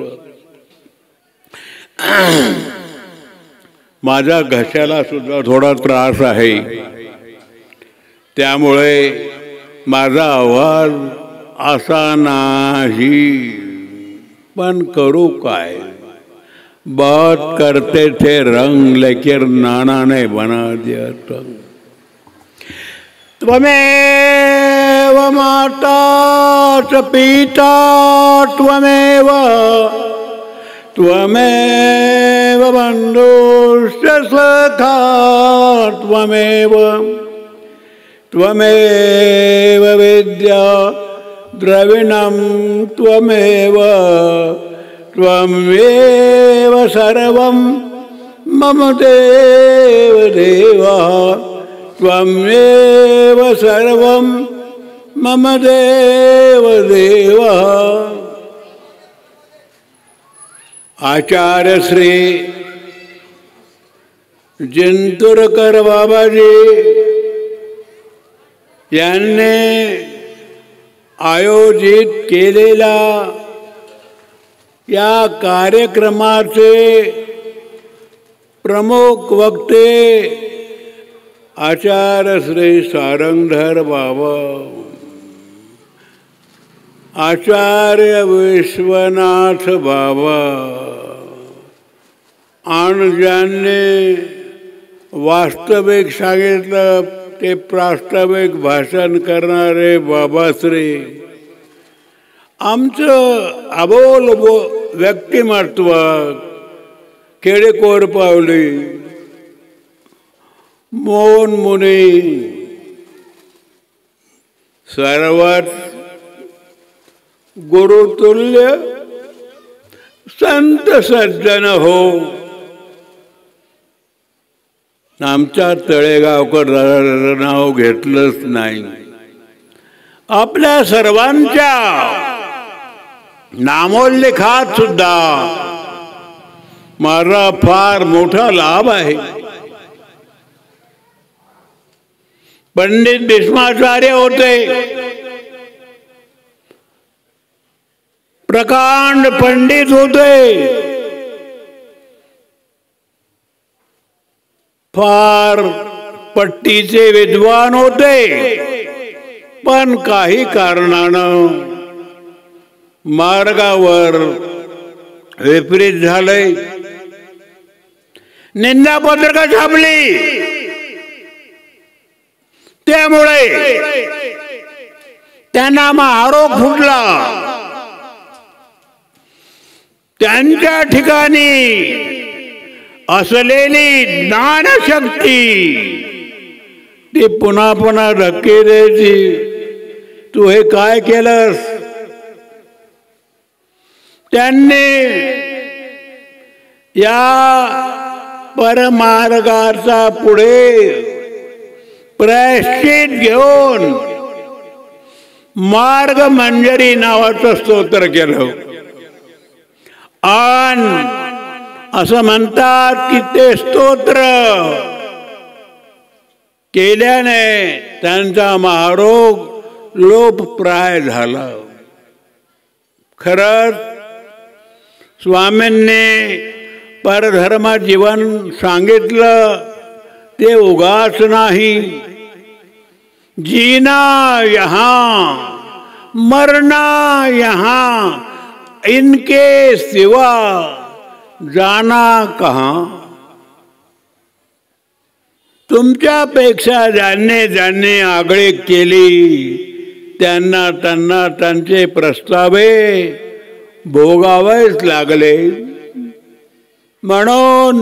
Speaker 7: माझ्या घशाला सुद्धा थोडा त्रास आहे, त्यामुळे माझा आवाज असा नाही. पण करू काय, बात करते थे रंग लेकिन नाना ने बना दिया तंग. त्वमेव माता च पिता त्वमेव, त्वमेव बन्धुश्च सखा त्वमेव, त्वमेव विद्या द्रविणं त्वमेव, त्वमेव सर्वं मम देव देवा, त्वमेव सर्वं मम देव देवा. आचार्य श्री जिंतूरकर बाबाजी यांनी आयोजित केलेला या कार्यक्रमाचे प्रमुख वक्ते आचार्य श्री सारंगधर बाबा, आचार्य विश्वनाथ बाबा, आणि ज्यांनी वास्तविक सांगितलं ते प्रास्ताविक भाषण करणारे बाबाश्री, आमचं अबोल व्यक्तिमत्व खेडेकोर पावली मोन मुनी सर्वात गुरुतुल्य संत सज्जन हो. आमच्या तळेगावकर नाव घेतलंच नाही. आपल्या सर्वांच्या नामोल्लेखात सुद्धा माझा फार मोठा लाभ आहे. पंडित भीष्माचार्य होते, प्रकांड पंडित होते, फार पट्टीचे विद्वान होते, पण काही कारणानं मार्गावर विपरीत झाले. निंदापत्रक छापली, त्यामुळे त्यांना महारोग फुटला. त्यांच्या ठिकाणी असलेली ज्ञानशक्ती ती पुन्हा पुन्हा धक्के द्यायची. तू हे काय केलंस? त्यांनी या परमार्गाचा पुढे प्रायश्चित घेऊन मार्ग मंजरी नावाचं स्तोत्र केलं. आणि असं म्हणतात की ते स्तोत्र केल्याने त्यांचा महारोग लोपप्राय झाला. खरंच स्वामींनी परधर्म जीवन सांगितलं ते उगाच नाही. जीना यहाँ मरना यहाँ, इनके सिवा जाना कहाँ. तुमच्यापेक्षा ज्यांनी आगळे केली त्यांना त्यांचे प्रस्तावे भोगावेच लागले. म्हणून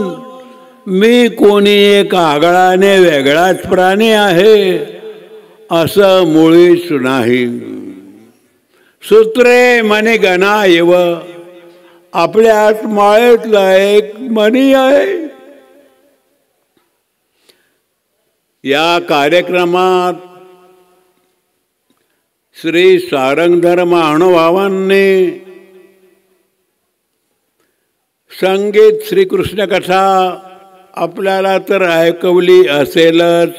Speaker 7: मी कोणी एक आगळाने वेगळाच प्राणी आहे असं मुळीच नाही. सूत्रे मनी गणा येव, आपल्यात माळेतला एक मणी आहे. या कार्यक्रमात श्री सारंगधर महानुभावांनी संगीत श्रीकृष्ण कथा आपल्याला तर ऐकवली असेलच.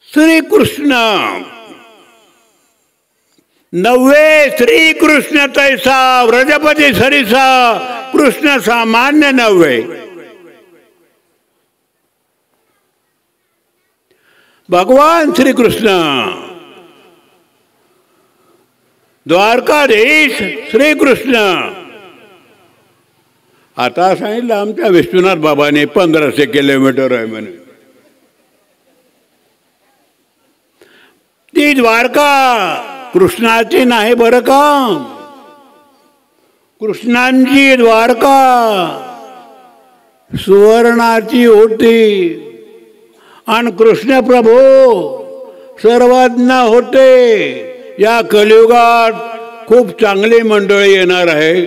Speaker 7: श्रीकृष्ण नव्हे श्रीकृष्ण तैसा व्रजपती सरिसा, कृष्ण सामान्य नव्हे. भगवान श्रीकृष्ण द्वारकाधीश श्रीकृष्ण. आता सांगितलं आमच्या विश्वनाथ बाबाने 1500 किलोमीटर आहे म्हणे. ती द्वारका कृष्णाची नाही बरं का, कृष्णांची द्वारका सुवर्णाची होती. आणि कृष्ण प्रभू सर्वज्ञ होते. या कलियुगात खूप चांगली मंडळी येणार आहे.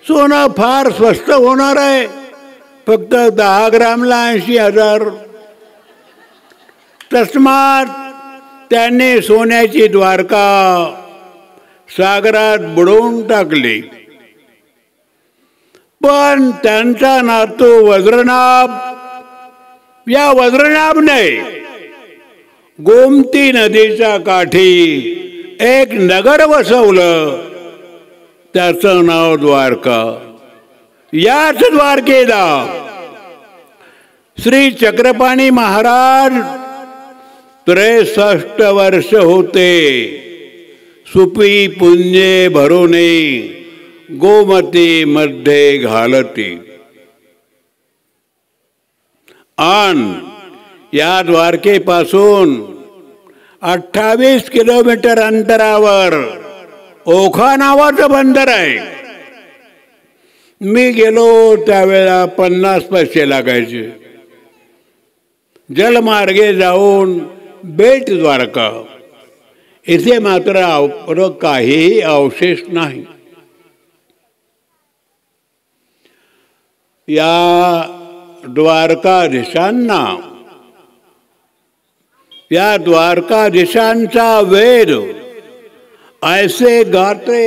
Speaker 7: सोनं फार स्वस्त होणार आहे, फक्त 10 ग्रामला 80,000. तस्मात त्यांनी सोन्याची द्वारका सागरात बुडवून टाकली. पण त्यांचा नातू वज्रनाभ, या वज्रनाभने गोमती नदीच्या काठी एक नगर वसवलं, त्याचं नाव द्वारका. याच द्वारकेला श्री चक्रपाणी महाराज 63 वर्ष होते. सुपी पुण्ये भरोने गोमती मध्ये घालती. आन या द्वारकेपासून 28 किलोमीटर अंतरावर ओखा नावाचं बंदर आहे. मी गेलो त्यावेळेला 50 पैसे लागायचे. जलमार्गे जाऊन बेट द्वारका, इथे मात्र काही अवशेष नाही. या द्वारकाधीशांना, या द्वारकाधीशांचा वेद ऐसे गाते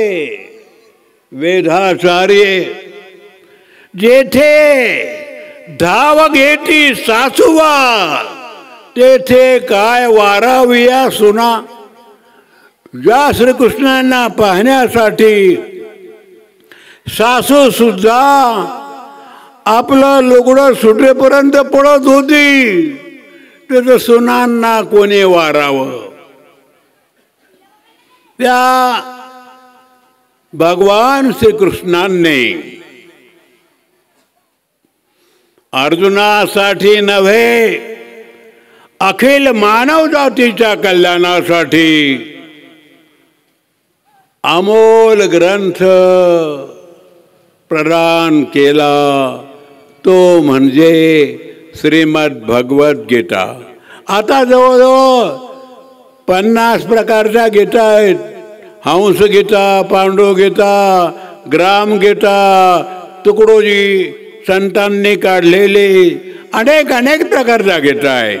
Speaker 7: वेदाचार्य, जेथे धाव घेती सासुवा तेथे काय वाराविया सुना. ज्या श्रीकृष्णांना पाहण्यासाठी सासू सुद्धा आपलं लुगडं सुटेपर्यंत पडत होती, त्याचं सुनांना कोणी वारावं. त्या भगवान श्रीकृष्णांनी अर्जुनासाठी नव्हे, अखिल मानव जातीच्या कल्याणासाठी अमोल ग्रंथ प्रदान केला, तो म्हणजे श्रीमद भगवत गीता. आता जवळजवळ 50 प्रकारच्या गीता आहेत. हंस गीता, पांडू गीता, ग्राम गीता, तुकडोजी संतांनी काढलेली अनेक प्रकारच्या गीता आहेत.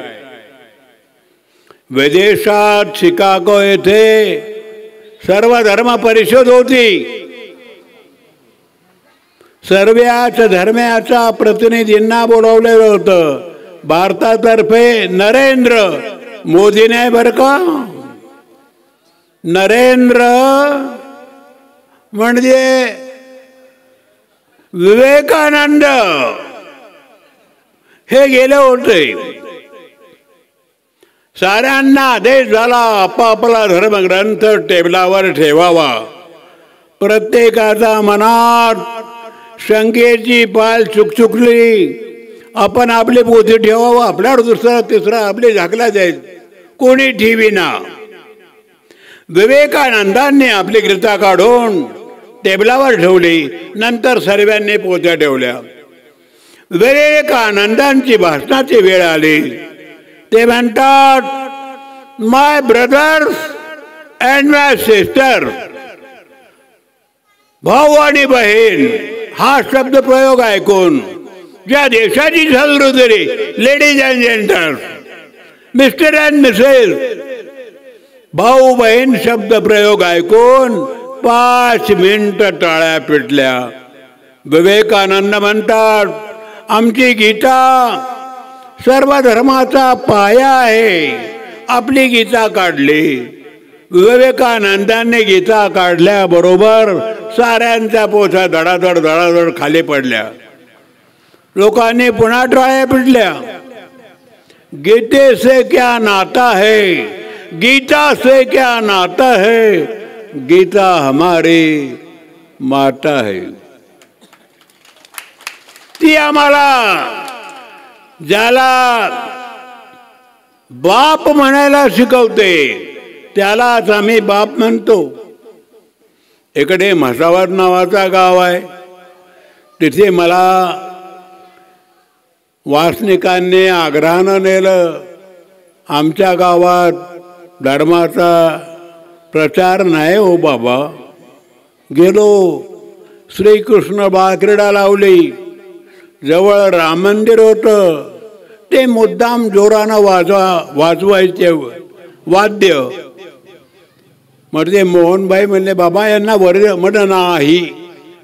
Speaker 7: विदेशात शिकागो येथे सर्व धर्म परिषद होती. सर्वच धर्माच्या प्रतिनिधींना बोलवलेलं होतं. भारतातर्फे नरेंद्र मोदी नाही बरं का, नरेंद्र म्हणजे विवेकानंद हे गेले होते. साऱ्यांना आदेश झाला आपापला धर्मग्रंथ टेबलावर ठेवावा. प्रत्येकाच्या मनात शंकेची पाल चुकचुकली. आपण आपले पोते ठेवावं, आपल्यावर दुसरा तिसरा आपले झाकला जाईल, कोणी ठेवीना. विवेकानंदांनी आपली गीता काढून टेबलावर ठेवली, नंतर सर्वांनी पोत्या ठेवल्या. विवेकानंदांची भाषणाची वेळ आली, ते म्हणतात, my brothers and my sister, भाऊ आणि बहीण हा शब्द प्रयोग ऐकून ज्या देशाची सदृदरी, ladies and gentles, mister and Mrs, भाऊ बहीण शब्द प्रयोग ऐकून 5 मिनिटं टाळ्या पिटल्या. विवेकानंद म्हणतात, आमची गीता सर्व धर्माचा पाया आहे. आपली गीता काढली. विवेकानंदांनी गीता काढल्याबरोबर साऱ्यांच्या पोथा धडाधड धडाधड खाली पडल्या. लोकांनी पुन्हा टाळ्या पिटल्या. गीते से क्या नाता है, गीता से क्या नाता है, गीता हमारी माता है. ती आम्हाला ज्याला बाप म्हणायला शिकवते त्यालाच आम्ही बाप म्हणतो. इकडे म्हसावद नावाचा गाव आहे, तिथे मला वासनिकांनी आग्रहानं नेलं. आमच्या गावात धर्माचा प्रचार नाही हो बाबा. गेलो, श्रीकृष्ण बालक्रीडा लावली. जवळ राम मंदिर होतं, ते मुद्दाम जोरानं वाजवायचे वाद्य. मग ते मोहनबाई म्हणले, बाबा यांना वर म्हटलं नाही,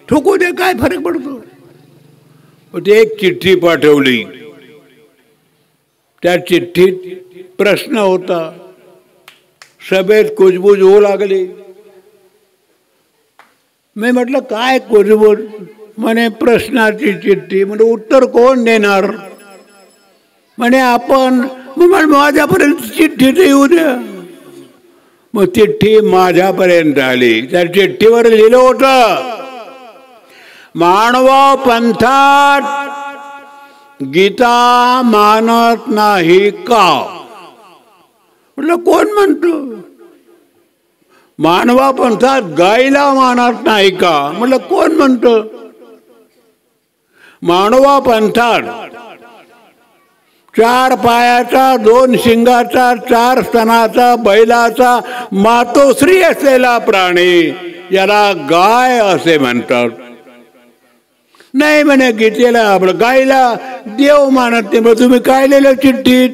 Speaker 7: ठोकू दे, काय फरक पडतो. ते एक चिठ्ठी पाठवली. त्या चिठ्ठीत प्रश्न होता. सभेत कुजबूज होऊ लागली. मी म्हटलं काय कुजबूज? म्हणे प्रश्नाची चिठ्ठी, म्हणजे उत्तर कोण देणार? म्हणे आपण. मग माझ्यापर्यंत चिठ्ठी तर येऊ द्या. मग चिठ्ठी माझ्यापर्यंत आली. त्या चिठ्ठीवर लिहिलं होतं, मानवा पंथात गीता मानत नाही का? म्हटलं कोण म्हणतो? मानवा पंथात गायला मानत नाही का? म्हटलं कोण म्हणतो? मानवा पंथात 4 पायाचा, 2 शिंगाचा, 4 स्तनाचा, बैलाचा मातोश्री असलेला प्राणी याला गाय असे म्हणतात. नाही म्हणे गीतेला आपलं गायला देव मानत नाही. मग तुम्ही काय लिहिलं चिठ्ठीत?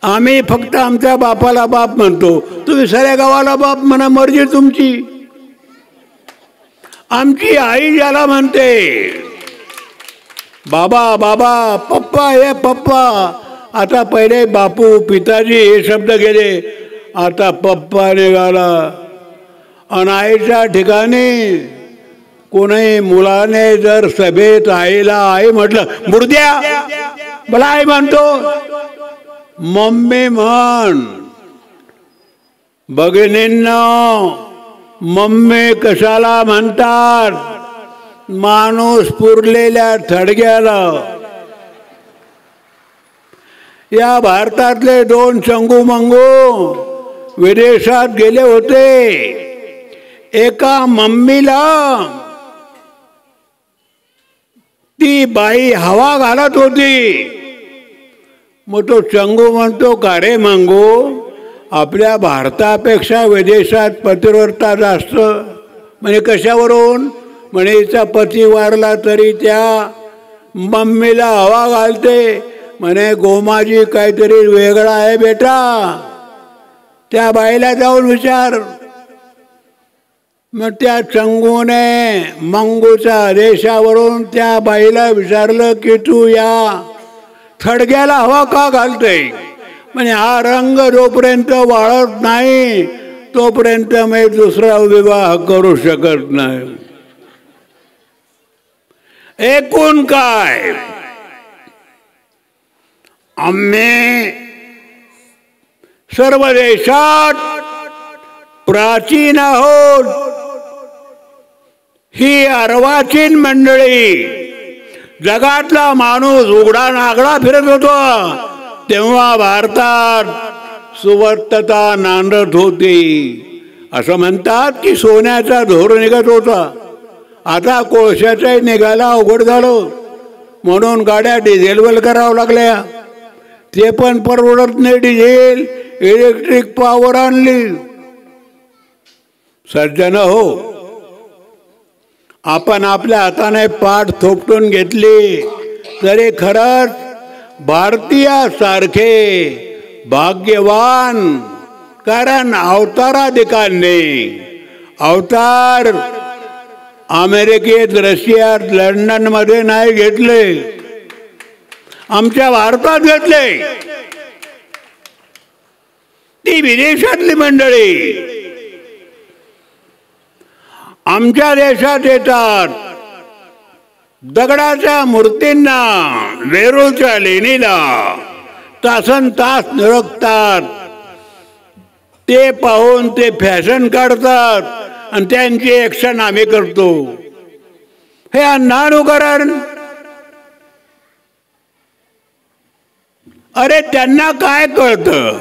Speaker 7: आम्ही फक्त आमच्या बापाला बाप म्हणतो, तुम्ही साऱ्या गावाला बाप म्हणा, मर्जी तुमची. आमची आई ज्याला म्हणते बाबा बाबा, पप्पा हे पप्पा. आता पहिले बापू पिताजी हे शब्द गेले, आता पप्पा निघाला. आणि आईच्या ठिकाणी कोणी मुलाने जर सभेत आईला आई म्हटलं, मुर्द्या मला आई म्हणतो, मम्मी म्हण. भगिनींना मम्मी कशाला म्हणतात? माणूस पुरलेल्या थडग्याला. या भारतातले 2 चंगू मंगू विदेशात गेले होते. एका मम्मीला ती बाई हवा घालत होती. मग तो चंगू म्हणतो, का रे मंगू, आपल्या भारतापेक्षा विदेशात पतिव्रता जास्त. म्हणजे कशावरून? म्हणे हिचा पती वारला तरी त्या मम्मीला हवा घालते. म्हणे गोमाजी काहीतरी वेगळा आहे बेटा, त्या बाईला जाऊन विचार. मग त्या चंगूने मंगूच्या आदेशावरून त्या बाईला विचारलं की तू या थडग्याला हवा का घालते? म्हणजे हा रंग जोपर्यंत वाळत नाही तोपर्यंत मी दुसरा विवाह करू शकत नाही. एकूण काय, आम्ही सर्व देशात प्राचीन आहोत. ही अर्वाचीन मंडळी जगातला माणूस उघडा नागडा फिरत होता, तेव्हा भारतात सुवर्तता नांदत होती. असं म्हणतात की सोन्याचा धोर निघत होता. आता कोळशाचाही निघायला अवघड झालं, म्हणून गाड्या डिझेलवर करावं लागल्या. ते पण परवडत नाही. डिझेल इलेक्ट्रिक पॉवर आणली. सज्जन हो, आपण आपल्या हाताने पाठ थोपटून घेतली तरी खरंच भारतीयासारखे भाग्यवान. कारण अवताराधिकांनी अवतार अमेरिकेत, रशियात, लंडनमध्ये नाही घेतले, आमच्या भारतात घेतले. ती विदेशातली मंडळी आमच्या देशात येतात. दगडाच्या मूर्तींना, वेरूळच्या लेणीला तासन तास निरखतात. ते पाहून ते फॅशन काढतात आणि त्यांची ऍक्शन आम्ही करतो. हे अंधानुकरण. अरे त्यांना काय कळतं?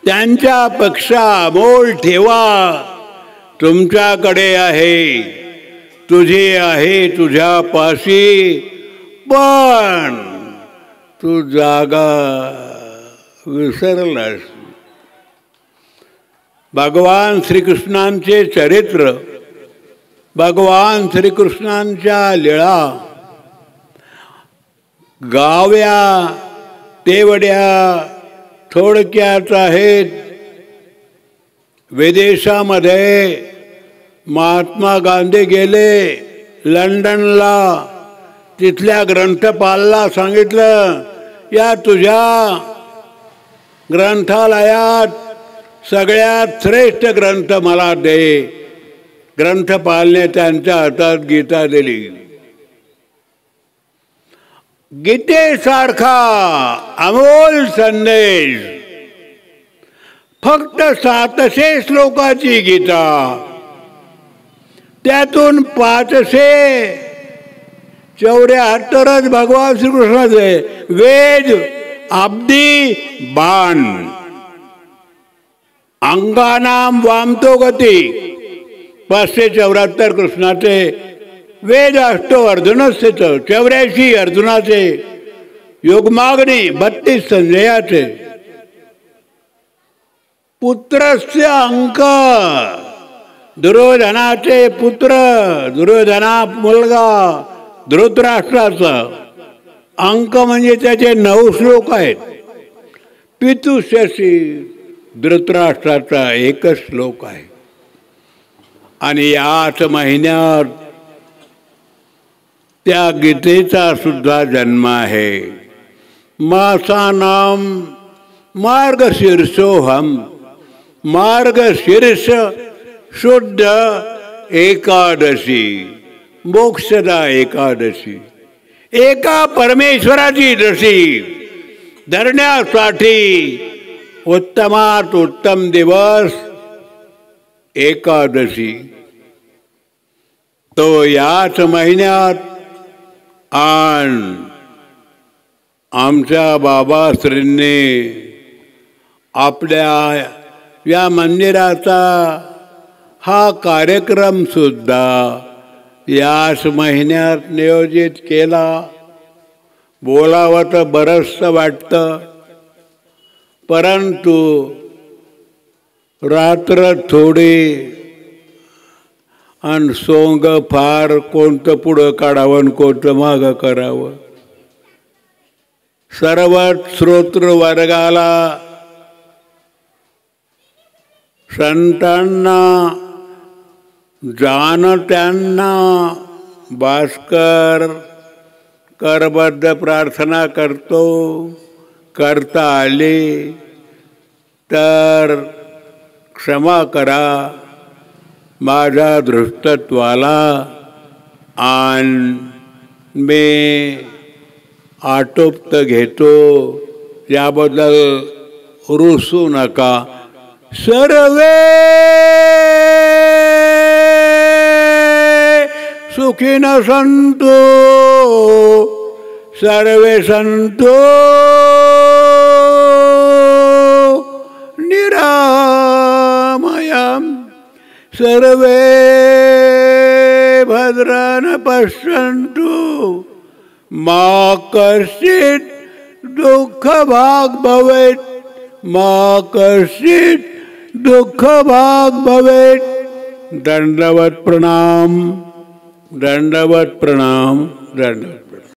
Speaker 7: त्यांच्यापेक्षा मोल ठेवा. तुमच्याकडे आहे, तुझे आहे तुझ्या पाशी, पण तू जागा विसरलास. भगवान श्रीकृष्णांचे चरित्र, भगवान श्रीकृष्णांच्या लीळा गाव्या तेवढ्या थोडक्यात आहेत. विदेशामध्ये महात्मा गांधी गेले लंडनला, तिथल्या ग्रंथपालाला सांगितलं, या तुझ्या ग्रंथालयात सगळ्यात श्रेष्ठ ग्रंथ मला दे. ग्रंथपालने त्यांच्या हातात गीता दिली. गीतेसारखा अमोल संदेश, फक्त 700 श्लोकाची गीता, त्यातून 574च भगवान श्रीकृष्णाचे वेद, अब्दी बाण. अंगानाम वामतो गती 574 कृष्णाचे वेद, अष्टो अर्जुनचे 84 अर्जुनाचे, युगमाग्नी 32 संजयाचे. पुत्रस्य अंक, दुर्योधनाचे पुत्र, दुर्योधना मुलगा धृतराष्ट्राचा अंक म्हणजे त्याचे 9 श्लोक आहेत. पितुष्यसी धृतराष्ट्राचा 1च श्लोक आहे. आणि याच महिन्यात त्या गीतेचा सुद्धा जन्म आहे. मासानाम मार्गशीर्षोहम, मार्गशीर्ष शुद्ध एकादशी, मोक्षदा एकादशी. एका परमेश्वराची दशी धरण्यासाठी उत्तमात उत्तम दिवस एकादशी. तो याच महिन्यात आमच्या बाबाश्रींनी आपल्या या मंदिराचा हा कार्यक्रम सुद्धा याच महिन्यात नियोजित केला. बोलावं तर बरंचसं वाटतं, परंतु रात्र थोडी आणि सोंग फार, कोणतं पुढं काढावं आणि कोणतं मागं करावं. सर्वच श्रोतृ वर्गाला, संतांना, जाणत्यांना भास्कर करबद्ध प्रार्थना करतो. करता आले तर क्षमा करा माझ्या दृष्टत्वाला, आणि मी आटोपत घेतो, याबद्दल रुसू नका. सर्वे सुखिनः सन्तु सर्वे सन्तु निरामयम् सर्वे भद्राणि पश्यन्तु मा कश्चित् दुःखभाग् भवेत् मा कश्चित् दुःखभाग् भवेत्। दंडवत प्रणाम दंडवत प्रणाम दंडवत।